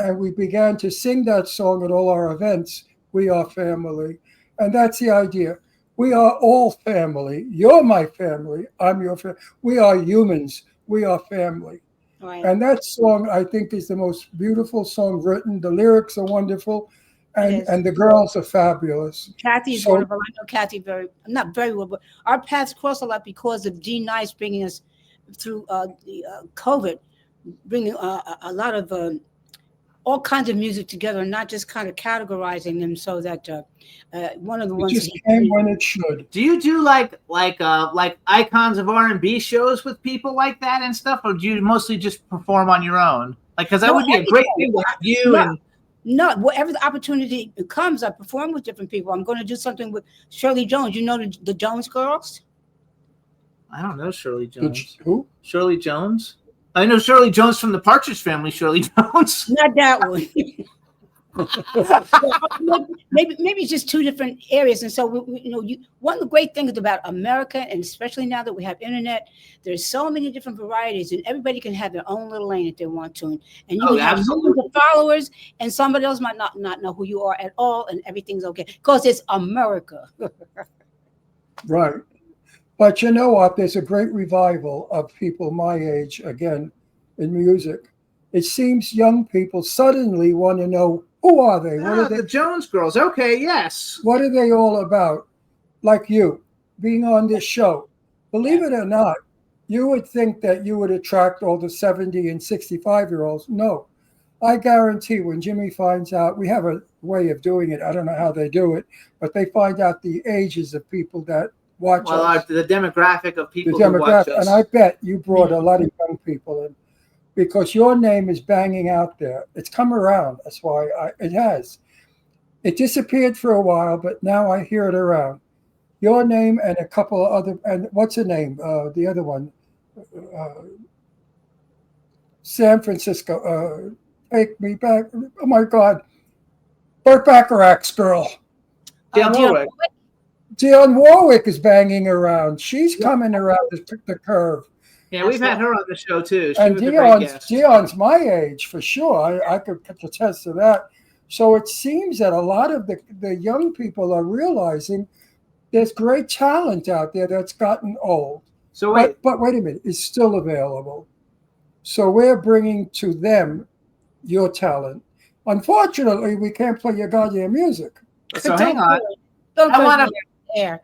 And we began to sing that song at all our events, We Are Family. And that's the idea. We are all family. You're my family. I'm your family. We are humans. We are family. Right. And that song, I think, is the most beautiful song written. The lyrics are wonderful. And the girls are fabulous. Kathy is wonderful. I know Kathy not very well, but our paths cross a lot because of G Nice bringing us through the COVID, bringing a lot of all kinds of music together, and not just kind of categorizing them so that one of the ones just came when it should. Do you do like icons of R&B shows with people like that and stuff, or do you mostly just perform on your own? Like, because that would be a great thing to have you and. No, whatever the opportunity comes, I perform with different people. I'm going to do something with Shirley Jones. You know the Jones Girls? I don't know Shirley Jones. Who? Shirley Jones? I know Shirley Jones from the Partridge Family, Shirley Jones. Not that one. Maybe it's just two different areas. And so one of the great things about America, and especially now that we have internet, there's so many different varieties, and everybody can have their own little lane if they want to. And you can have millions of followers, and somebody else might not know who you are at all, and everything's okay because it's America. Right. But you know what? There's a great revival of people my age again in music. It seems young people suddenly want to know, who are they? What are they? The Jones Girls. Okay, yes. What are they all about? Like you being on this show. Believe it or not, you would think that you would attract all the 70 and 65-year-olds. No. I guarantee when Jimmy finds out, we have a way of doing it. I don't know how they do it, but they find out the ages of people that watch us. The demographic of people who watch us. And I bet you brought a lot of young people in because your name is banging out there. It's come around. That's why it has. It disappeared for a while, but now I hear it around. Your name and a couple of other, and what's the name? The other one, San Francisco. Take me back. Oh my God. Burt Bacharach's girl. Dionne Warwick is banging around. She's coming around the curve. Yeah, we've had her on the show too. And Dionne's my age for sure. I could attest to that. So it seems that a lot of the young people are realizing there's great talent out there that's gotten old. So wait. But wait a minute, it's still available. So we're bringing to them your talent. Unfortunately, we can't play your goddamn music. So hang on. I want to air.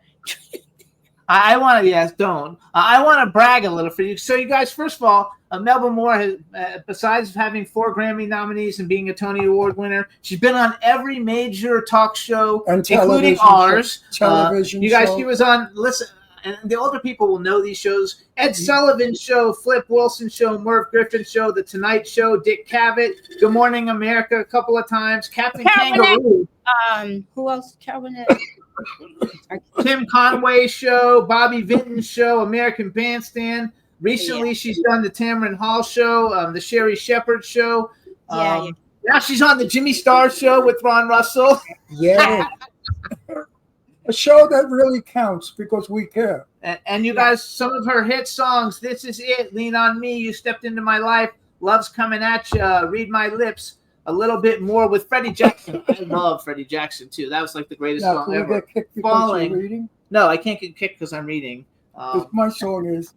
I want to, don't. I want to brag a little for you. So you guys, first of all, Melba Moore has, besides having 4 Grammy nominees and being a Tony Award winner, she's been on every major talk show, including ours. Television you guys, show. she was on, listen, and the older people will know these shows. Ed Sullivan Show, Flip Wilson Show, Merv Griffin Show, The Tonight Show, Dick Cavett, Good Morning America a couple of times, Captain Kangaroo. Who else? Calvin. Tim Conway Show, Bobby Vinton Show, American Bandstand. Recently, she's done the Tamron Hall Show, the Sherry Shepherd Show. Now she's on the Jimmy Star Show with Ron Russell. Yeah. A show that really counts because we care. And you guys, some of her hit songs, This Is It, Lean On Me, You Stepped Into My Life, Love's Coming At Ya, Read My Lips, A Little Bit More with Freddie Jackson. I love Freddie Jackson, too. That was like the greatest song ever. Get kicked because you're reading? No, I can't get kicked because I'm reading. My song is.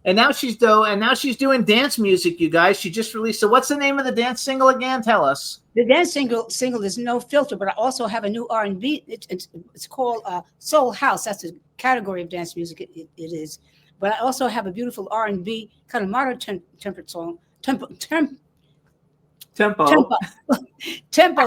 And now she's doing dance music, you guys. She just released. So what's the name of the dance single again? Tell us. The dance single is No Filter, but I also have a new R&B. It's called Soul House. That's a category of dance music. It is. But I also have a beautiful R&B kind of modern tempered song. Tempo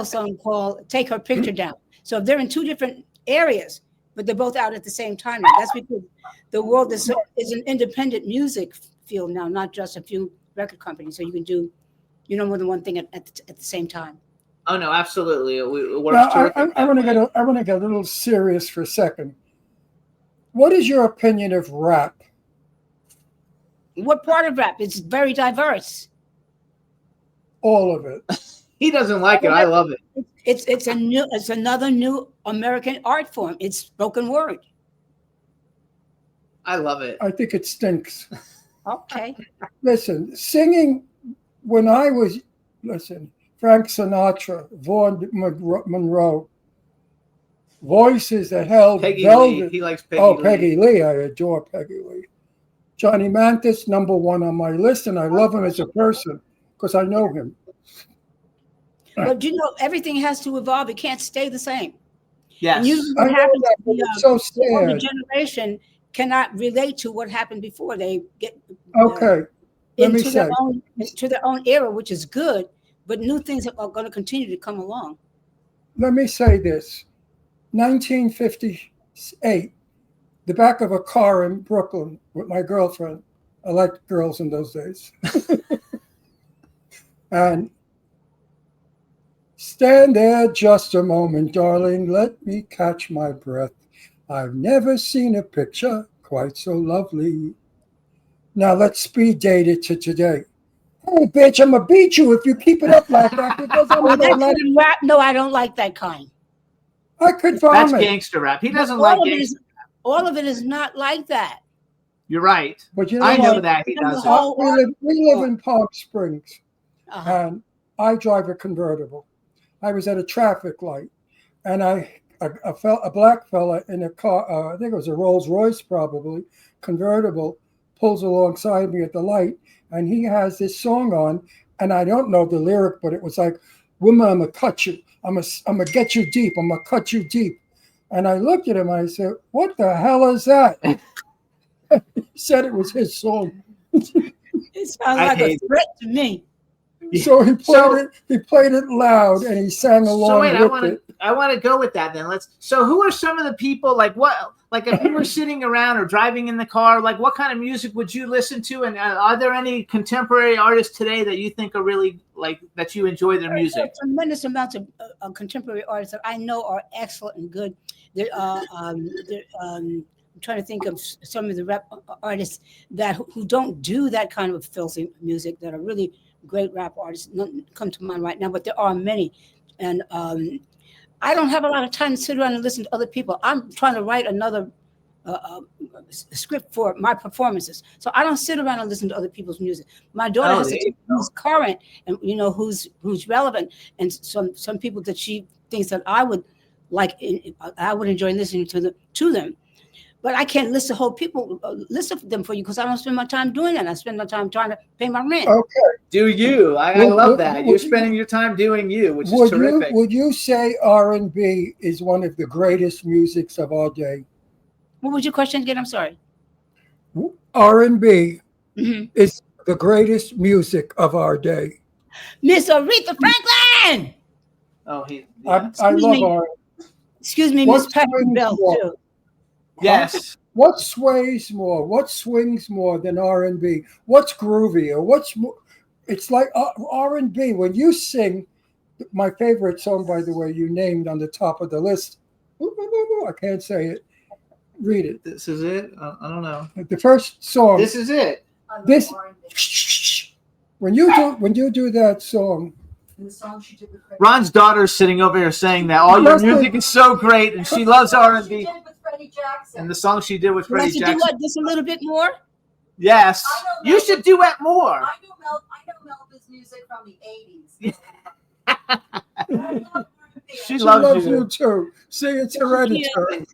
song called Take Her Picture Down. So they're in 2 different areas, but they're both out at the same time. That's because the world is an independent music field now, not just a few record companies. So you can do, more than one thing at the same time. Oh no, absolutely. I want to get a little serious for a second. What is your opinion of rap? What part of rap? It's very diverse. All of it. He doesn't like it. I love it. It's another new American art form. It's spoken word. I love it. I think it stinks. Okay. Listen, singing when I was, Frank Sinatra, Vaughn Monroe, voices that held Peggy velvet. Lee. He likes Peggy Lee. Peggy Lee. I adore Peggy Lee. Johnny Mathis, #1 on my list, and I love him as a person because I know him. But everything has to evolve. It can't stay the same. Yes. And usually what happens so the older generation cannot relate to what happened before. They get into their own era, which is good, but new things are going to continue to come along. Let me say this. 1958, the back of a car in Brooklyn with my girlfriend. I liked girls in those days. And stand there just a moment, darling. Let me catch my breath. I've never seen a picture quite so lovely. Now let's speed date it to today. Hey, bitch, I'm gonna beat you if you keep it up like that because I'm Oh, gonna that like. kind of rap? No, I don't like that kind. I could That's vomit. gangster rap. He doesn't All like of it gangster. is, all of it is not like that. You're right. But you know I know what? that he And the doesn't. whole We live in Palm Springs, uh-huh. and I drive a convertible. I was at a traffic light, and a black fella in a car, I think it was a Rolls Royce probably, convertible, pulls alongside me at the light, and he has this song on, and I don't know the lyric, but it was like, "Woman, I'm gonna cut you. I'm gonna get you deep. I'm gonna cut you deep." And I looked at him and I said, "What the hell is that?" He said it was his song. It sounds I like a hate it. threat to me. So he played it loud and he sang along So wait, with it. I want to go with that then. So who are some of the people like if you were sitting around or driving in the car, like what kind of music would you listen to? And are there any contemporary artists today that you think are really like that you enjoy their There are music? tremendous amounts of contemporary artists that I know are excellent and good. I'm trying to think of some of the rap artists that who don't do that kind of filthy music that are really great rap artists. None come to mind right now, but there are many. And I don't have a lot of time to sit around and listen to other people. I'm trying to write another script for my performances, so I don't sit around and listen to other people's music. My daughter has to take who's current and who's relevant, and some people that she thinks that I would like. I would enjoy listening to them. But I can't list the whole people, list of them for you because I don't spend my time doing that. I spend my time trying to pay my rent. Okay. Do you? I love that. You're spending your time doing you, which is terrific. Would you say R&B is one of the greatest musics of our day? What was your question again? I'm sorry. R&B is the greatest music of our day. Miss Aretha Franklin! Oh, I love R&B. Excuse me, Miss Patrick Bell, too. Yes. What sways more? What swings more than R&B? What's groovier? What's more? It's like R&B. When you sing, my favorite song, by the way, you named on the top of the list. I can't say it. Read it. This is it. I don't know. The first song. This is it. This. When you do that song. And the song she did with Ron's daughter's sitting over here saying that all your music is so great and she loves R&B. And the song she did with Freddie Jackson. Do what? Just a little bit more? Yes. You should duet more. I know Melba's music from the 80s. She loves you too. See, it's hereditary.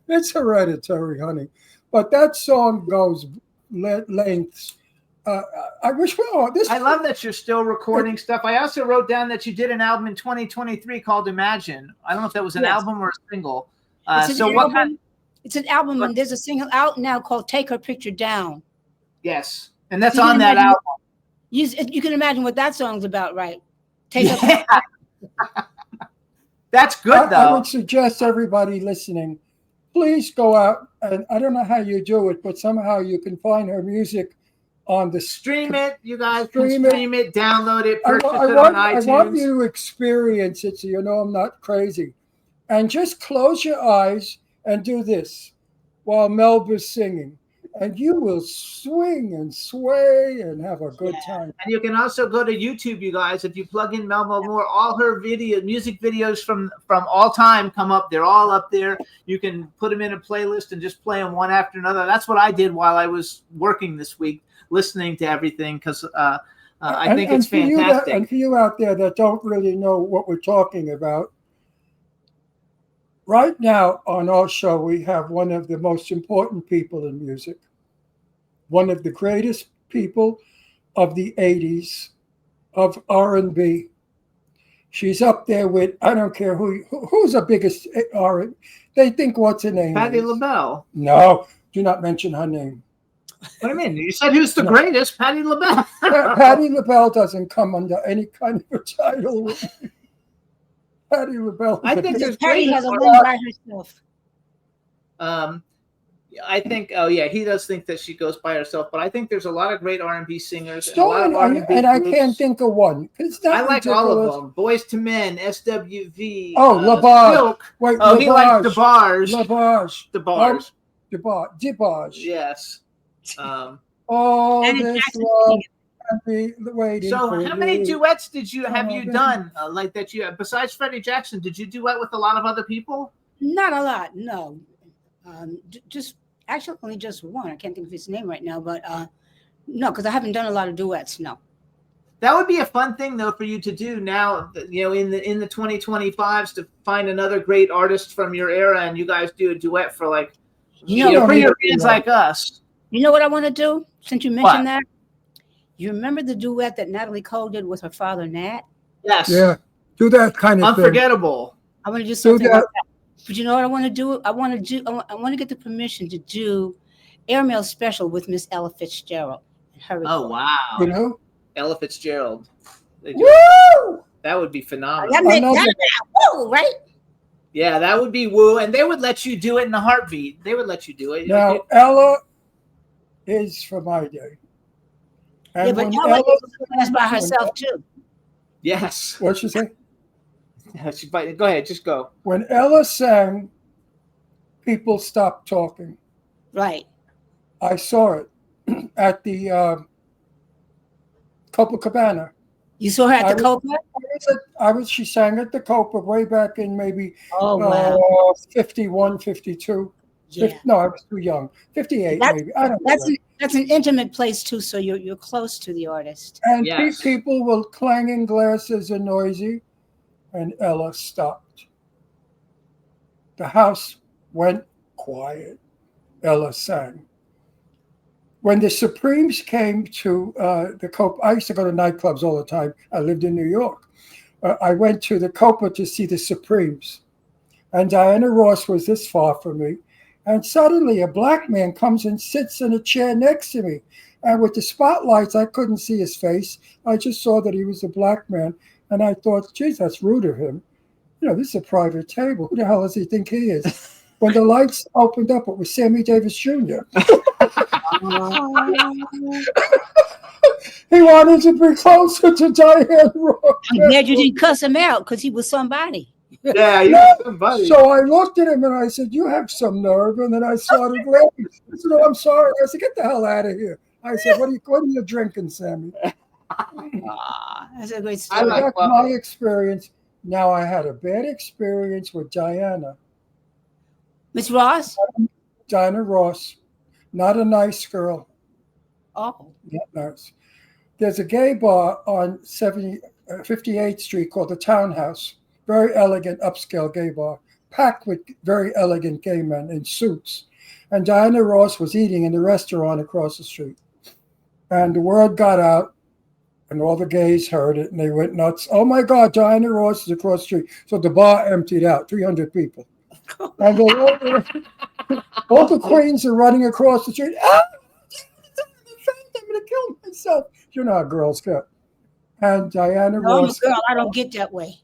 It's hereditary, honey. But that song goes lengths. I wish I love that you're still recording stuff. I also wrote down that you did an album in 2023 called Imagine. I don't know if that was an album or a single. It's an album, and there's a single out now called Take Her Picture Down. Yes, and that's on that album. You can imagine what that song's about, right? Take Her That's good, though. I would suggest everybody listening, please go out, and I don't know how you do it, but somehow you can find her music on the stream it. You guys stream it, download it, purchase it on iTunes. I want you to experience it so you know I'm not crazy. And just close your eyes and do this while Melba's singing. And you will swing and sway and have a good time. And you can also go to YouTube, you guys. If you plug in Melba Moore, all her music videos from all time come up. They're all up there. You can put them in a playlist and just play them one after another. That's what I did while I was working this week, listening to everything because I think it's fantastic. And for you out there that don't really know what we're talking about, right now on our show, we have one of the most important people in music, one of the greatest people of the 80s, of R&B. She's up there with, I don't care who's the biggest R&B. They think what's her name? Patti LaBelle. No, do not mention her name. What do you mean? You said who's the greatest? Patti LaBelle. Patti LaBelle doesn't come under any kind of a title. Patti LaBelle. I think Patti has a one by herself. I think. Oh yeah, he does think that she goes by herself, but I think there's a lot of great R&B singers. And I can't think of one. I like all of them. Boys to Men, SWV. LaBarge. Silk. Wait, he likes DeBarge. DeBarge. Yes. Oh, this love and be waiting So for how many you. duets have you done? Like that you besides Freddie Jackson, did you duet with a lot of other people? Not a lot, no. Just actually only just one. I can't think of his name right now, but no, because I haven't done a lot of duets. No. That would be a fun thing though for you to do now, in the 2025s, to find another great artist from your era and you guys do a duet for for your fans like us. You know what I want to do? Since you mentioned that, you remember the duet that Natalie Cole did with her father, Nat? Yes. Yeah. Do that kind of Unforgettable. I want to do something like that. But you know what I want to do? I want to get the permission to do Airmail Special with Miss Ella Fitzgerald. And her wow. You know? Ella Fitzgerald. Woo! That would be phenomenal. Woo, right? Yeah, that would be woo. And they would let you do it in a heartbeat. They would let you do it. Now, Ella is from my day. And yeah, but when Ella is by herself, too. Yes. What'd she say? Go ahead, just go. When Ella sang, people stopped talking. Right. I saw it at the Copacabana. You saw her at the Copa? She sang at the Copa way back in maybe 51, 52. Yeah. No, I was too young. 58 maybe. I don't know. That's an intimate place too, so you're close to the artist. And people were clanging glasses and noisy, and Ella stopped. The house went quiet. Ella sang. When the Supremes came to the Copa, I used to go to nightclubs all the time. I lived in New York. I went to the Copa to see the Supremes. And Diana Ross was this far from me. And suddenly a black man comes and sits in a chair next to me. And with the spotlights, I couldn't see his face. I just saw that he was a black man. And I thought, geez, that's rude of him. This is a private table. Who the hell does he think he is? When the lights opened up, it was Sammy Davis Jr. He wanted to be closer to Diana Ross. I'm glad you didn't cuss him out because he was somebody. Yeah, he was somebody. So I looked at him and I said, you have some nerve. And then I started laughing. I said, oh, I'm sorry. I said, get the hell out of here. I said, what are you drinking, Sammy? That's a great story. That's my experience. Now I had a bad experience with Diana. Miss Ross? Diana Ross. Not a nice girl. Oh. Not nice. There's a gay bar on 58th Street called the Townhouse. Very elegant, upscale gay bar. Packed with very elegant gay men in suits. And Diana Ross was eating in the restaurant across the street. And the word got out. And all the gays heard it, and they went nuts. Oh, my God, Diana Ross is across the street. So the bar emptied out, 300 people. And all the queens are running across the street. Ah, I'm going to kill myself. You know how girls get. And Diana Ross. No, girl, I don't get that way.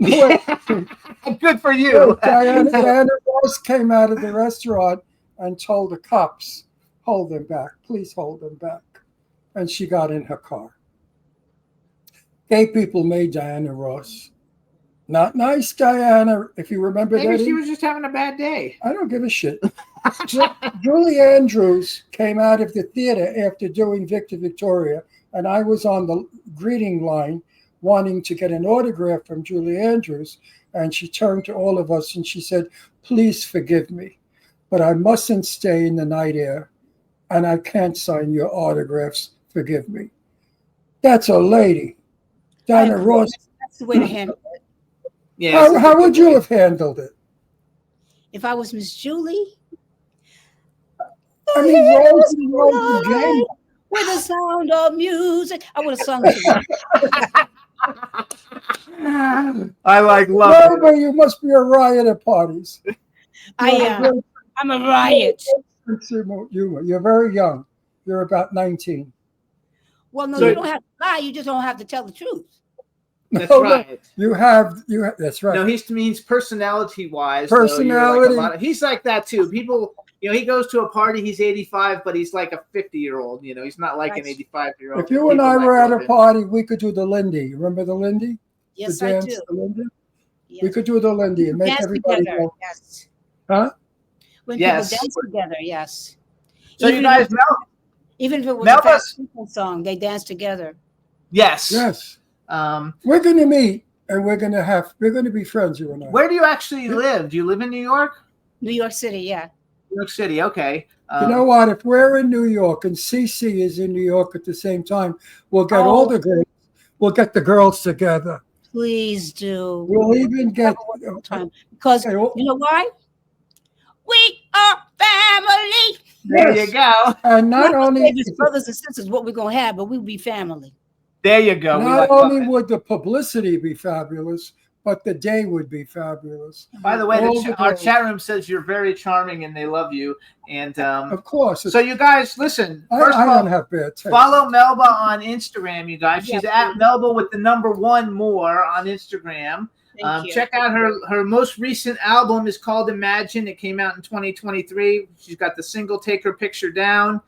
Good for you. Diana Ross came out of the restaurant and told the cops, hold them back. Please hold them back. And she got in her car. Gay people made Diana Ross. Not nice, Diana, if you remember that. Maybe she was just having a bad day. I don't give a shit. Julie Andrews came out of the theater after doing Victor Victoria, and I was on the greeting line wanting to get an autograph from Julie Andrews, and she turned to all of us and she said, please forgive me, but I mustn't stay in the night air, and I can't sign your autographs. Forgive me. That's a lady. Diana Ross. That's the way to handle it. Yeah. How would you have handled it? If I was Miss Julie? I mean, Rose and Jane. With the sound of music. I would have sung to you. I love Melba, you must be a riot at parties. I am. I'm a riot. You're very young. You're about 19. Well, no, you don't have to lie. You just don't have to tell the truth. That's right. You have. That's right. No, he means personality-wise. Personality. He's like that too. People, he goes to a party. He's 85, but he's like a 50-year-old. He's not like an 85-year-old. If you and I were at a party, we could do the Lindy. Remember the Lindy? Yes, I do. The Lindy? Yes. We could do the Lindy and make everybody go. Yes. Huh? When people dance together, yes. So you guys know. Even if it was a Melba's- fast people song, they dance together. Yes. Yes. Um, We're going to meet and we're going to be friends, you and I. where do you actually live? Do you live in New York? New York City, yeah. New York City. Okay. You know what? If we're in New York and Cece is in New York at the same time, we'll get all the girls. We'll get the girls together. Please do. We'll even get time because you know why? We are family. There you go. And not only just brothers and sisters, what we're gonna have, but we'll be family. There you go. Not only would the publicity be fabulous, but the day would be fabulous. By the way, our girls. chat room says you're very charming and they love you. And of course. So you guys, listen. I First of all, don't have bad taste. follow Melba on Instagram, you guys. She's at Melba with the number 1 more on Instagram. Check out her most recent album is called Imagine. It came out in 2023. She's got the single Take Her Picture Down.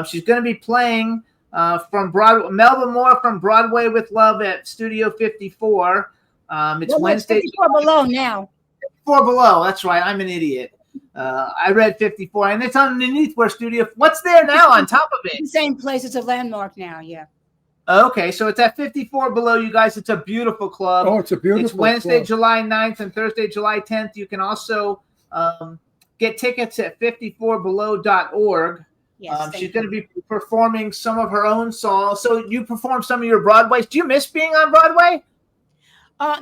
She's going to be playing from Broadway. Melba Moore from Broadway with Love at Studio 54. It's Wednesday. 54 below now. 54 below. That's right. I'm an idiot. I read 54, and it's underneath where Studio. What's there now on top of it? The same place. It's a landmark now. Yeah. Okay, so it's at 54 below, you guys. It's a beautiful club. Oh, it's a beautiful It's Wednesday, club. July 9th and Thursday, July 10th. You can also get tickets at 54below.org. Yes, She's going to be performing some of her own songs. So you perform some of your Broadways. Do you miss being on Broadway?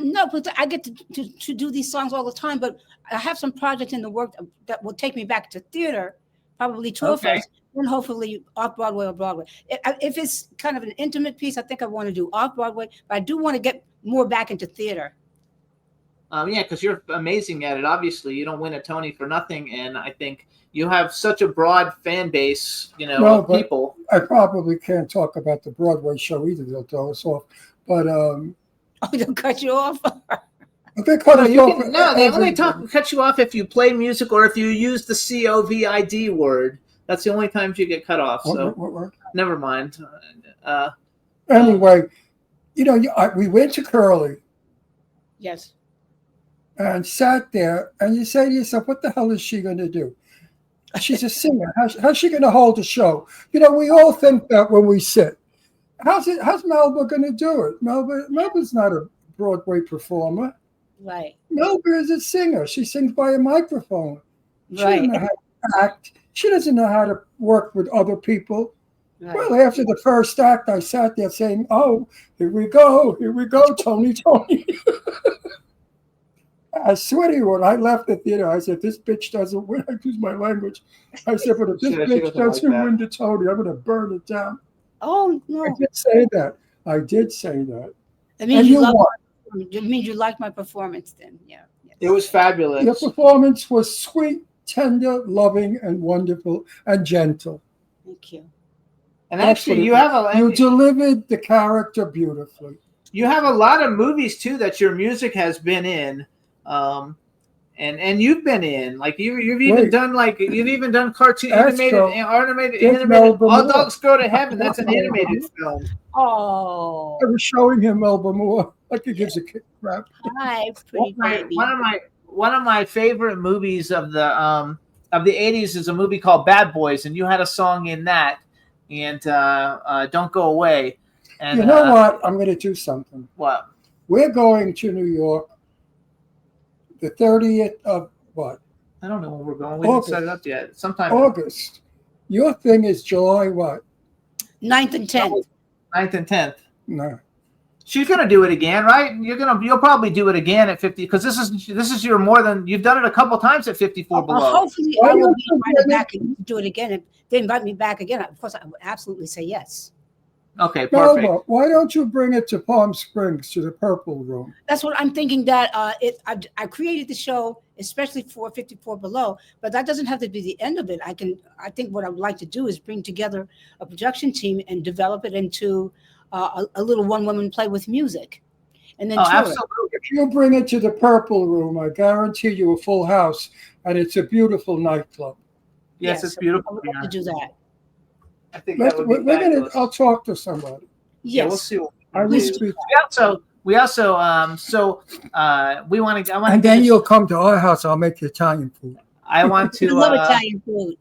No, but I get to do these songs all the time. But I have some projects in the work that will take me back to theater, probably tour first, and hopefully off Broadway or Broadway. If it's kind of an intimate piece, I think I want to do off Broadway. But I do want to get more back into theater. Yeah, because you're amazing at it. Obviously, you don't win a Tony for nothing, and I think you have such a broad fan base. You know, of people. I probably can't talk about the Broadway show either. They'll throw us off. But they'll cut you off. They cut us off. No, they only cut you off if you play music or if you use the COVID word. That's the only times you get cut off. So What word? Never mind. Anyway, we went to Curly. Yes. And sat there, and you say to yourself, what the hell is she going to do? She's a singer. How's she going to hold a show? We all think that when we sit. How's Melba going to do it? Melba's not a Broadway performer. Right. Melba is a singer. She sings by a microphone. She Right. doesn't know how to act. She doesn't know how to work with other people. Right. Well, after the first act, I sat there saying, oh, here we go, Tony. I swear to you, when I left the theater, I said, this bitch doesn't win. I use my language. I said, but if this bitch doesn't win the Tony, I'm going to burn it down. Oh, no. I did say that. It means it means you liked my performance then. Yeah. It was fabulous. Your performance was sweet, tender, loving, and wonderful, and gentle. Thank you. And actually, you delivered the character beautifully. You have a lot of movies too that your music has been in, and you've been in. Like you've even done cartoon animated. All Dogs Go to Heaven. That's an animated film. Oh. I was showing him Melba Moore. Like he gives a crap. Hi, pretty baby. One of my favorite movies of the 80s is a movie called Bad Boys, and you had a song in that, and Don't Go Away. And you know what? I'm going to do something. What? We're going to New York the 30th of what? I don't know when we're going. We didn't set it up yet. Sometime August. Your thing is July what? 9th and 10th. 9th and 10th. No. She's gonna do it again, right? You'll probably do it again at 50 because this is your more than you've done it a couple times at 54 below. Hopefully, I will be invited back and do it again. If they invite me back again, of course, I would absolutely say yes. Okay, perfect. Melba, why don't you bring it to Palm Springs to the Purple Room? That's what I'm thinking. That I created the show especially for 54 below, but that doesn't have to be the end of it. I think what I would like to do is bring together a production team and develop it into a little one-woman play with music, and then absolutely. If you bring it to the Purple Room, I guarantee you a full house, and it's a beautiful nightclub. Yes, it's beautiful. I would love to do that. I think that would be fabulous. I'll talk to somebody. Yeah, Yes. we'll see. We want to. And then you'll come to our house. I'll make you Italian food. I want to. I love Italian food.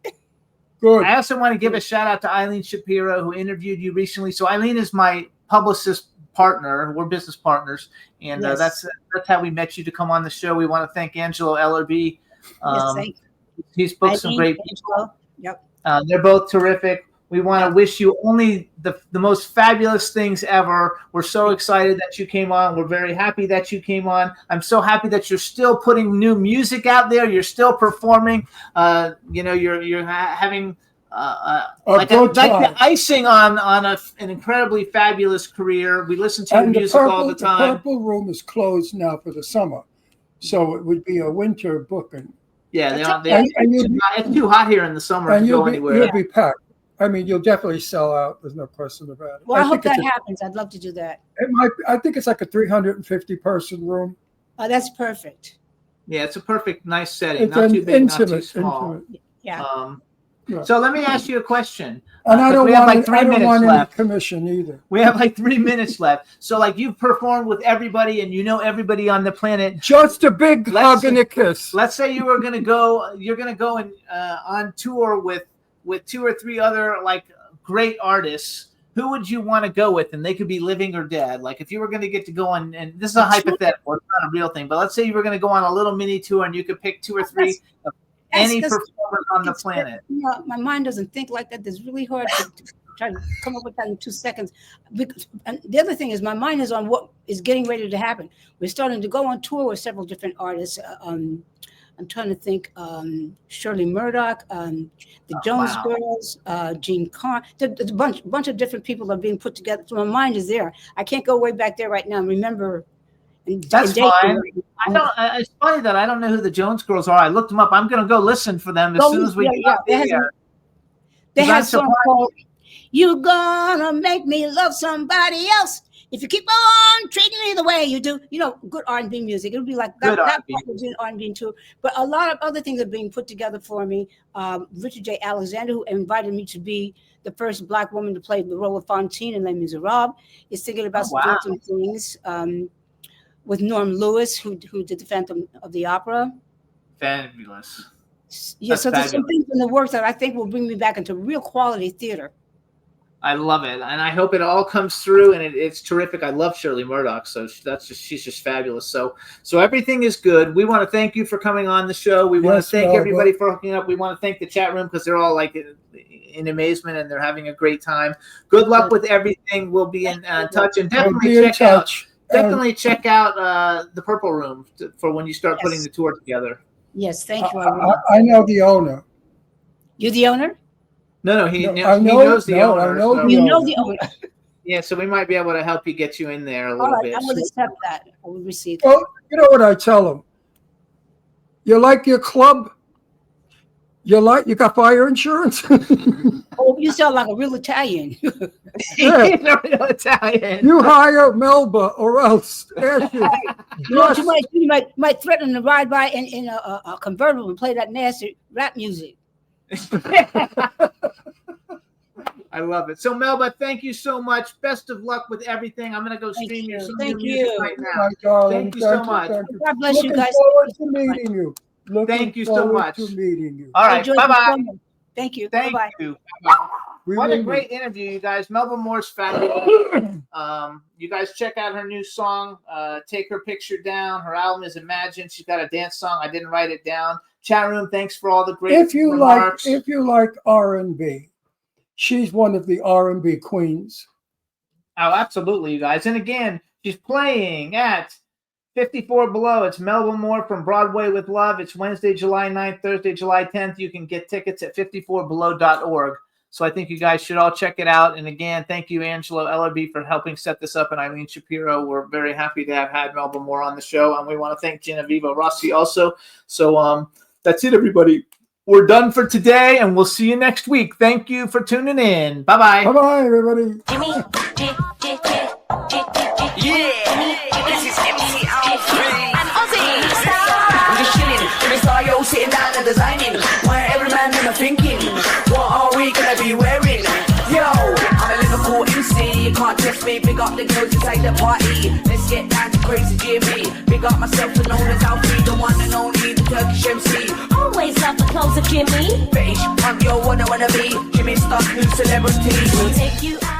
Good. I also want to give a shout out to Eileen Shapiro, who interviewed you recently. So Eileen is my publicist partner. We're business partners, and Yes. that's how we met you to come on the show. We want to thank Angelo Ellerby. Yes, thank you. He's booked some great people. Yep. They're both terrific. We want to wish you only the most fabulous things ever. We're so excited that you came on. We're very happy that you came on. I'm so happy that you're still putting new music out there. You're still performing. You're having like the icing on an incredibly fabulous career. We listen to your music all the time. The Purple Room is closed now for the summer, so it would be a winter booking. Yeah, it's too hot here in the summer to go anywhere. You'll be packed. I mean, you'll definitely sell out. There's no question about it. Well, I hope that happens. I'd love to do that. I think it's like a 350-person room. Oh, that's perfect. Yeah, it's a perfect, nice setting. It's not too big, intimate, not too small. Yeah. So let me ask you a question. And I don't want any left. commission either. We have like 3 minutes left. So like you've performed with everybody and you know everybody on the planet. Just a big hug and a kiss. Let's say you're going to go and on tour with 2 or 3 other like great artists. Who would you want to go with? And they could be living or dead. Like if you were going to get to go on, and this is a hypothetical, it's not a real thing, but let's say you were going to go on a little mini tour and you could pick 2 or 3 of any performers on the planet. My mind doesn't think like that. It's really hard to try to come up with that in 2 seconds. And the other thing is my mind is on what is getting ready to happen. We're starting to go on tour with several different artists. I'm trying to think. Shirley Murdoch, the Jones Girls, Gene Carr. There's a bunch of different people that are being put together. So my mind is there. I can't go way back there right now and remember. That's fine. It's funny that I don't know who the Jones Girls are. I looked them up. I'm going to go listen for them as soon as we get there. They had a song called "You Gonna Make Me Love Somebody Else If You Keep On Treating Me the Way You Do." You know, good R&B music. It would be like that. That was in R&B too. But a lot of other things are being put together for me. Richard J. Alexander, who invited me to be the first Black woman to play the role of Fantine in Les Miserables, is thinking about some things. With Norm Lewis, who did the Phantom of the Opera. Fabulous. Yeah, so there's some things in the works that I think will bring me back into real quality theater. I love it, and I hope it all comes through, and it's terrific. I love Shirley Murdoch, so she's just fabulous. So everything is good. We want to thank you for coming on the show. We want to thank everybody for hooking up. We want to thank the chat room because they're all like in amazement and they're having a great time. Good luck with everything. We'll be in touch, and definitely check out the Purple Room for when you start putting the tour together. Yes, thank you. I know the owner. You're the owner? No, he knows the owner. You know the owner. Yeah, so we might be able to help you get you in there a little bit. I will accept that. I will receive that. Well, you know what I tell them? You like your club? You got fire insurance? Oh, you sound like a real Italian. Yeah. He's a real Italian. You hire Melba or else. You might threaten to ride by in a convertible and play that nasty rap music. I love it. So Melba, thank you so much. Best of luck with everything. I'm going to go stream you some new music right now. Thank you so much. God bless you guys. Looking forward to meeting you. Thank you so much. To meeting you. All right. Bye-bye. Thank you. Thank Bye-bye. you. What a great interview, you guys. Melba Moore's fabulous. You guys check out her new song, Take Her Picture Down. Her album is Imagine. She's got a dance song. I didn't write it down. Chat room, thanks for all the great remarks. If you like R&B, she's one of the R&B queens. Oh, absolutely, you guys. And again, she's playing at 54 Below. It's Melba Moore from Broadway with Love. It's Wednesday, July 9th, Thursday, July 10th. You can get tickets at 54below.org. So I think you guys should all check it out. And again, thank you, Angelo Ellerby, for helping set this up, and Eileen Shapiro. We're very happy to have had Melba Moore on the show, and we want to thank Genoveva Rossi also. So that's it, everybody. We're done for today, and we'll see you next week. Thank you for tuning in. Bye-bye. Bye-bye, everybody. This is MC Alfred. I'm just chilling in the style, sitting down and designing. Where every man in my thinking, what are we gonna be wearing? Yo, I'm a Liverpool MC. you can't test me. Big up the girls inside the party. Let's get down to crazy Jimmy. Big up myself and known as Alfie, the one and only, the Turkish MC. Always love the clothes of Jimmy. British punk, yo, wanna be Jimmy Star, new celebrity. We'll take you out.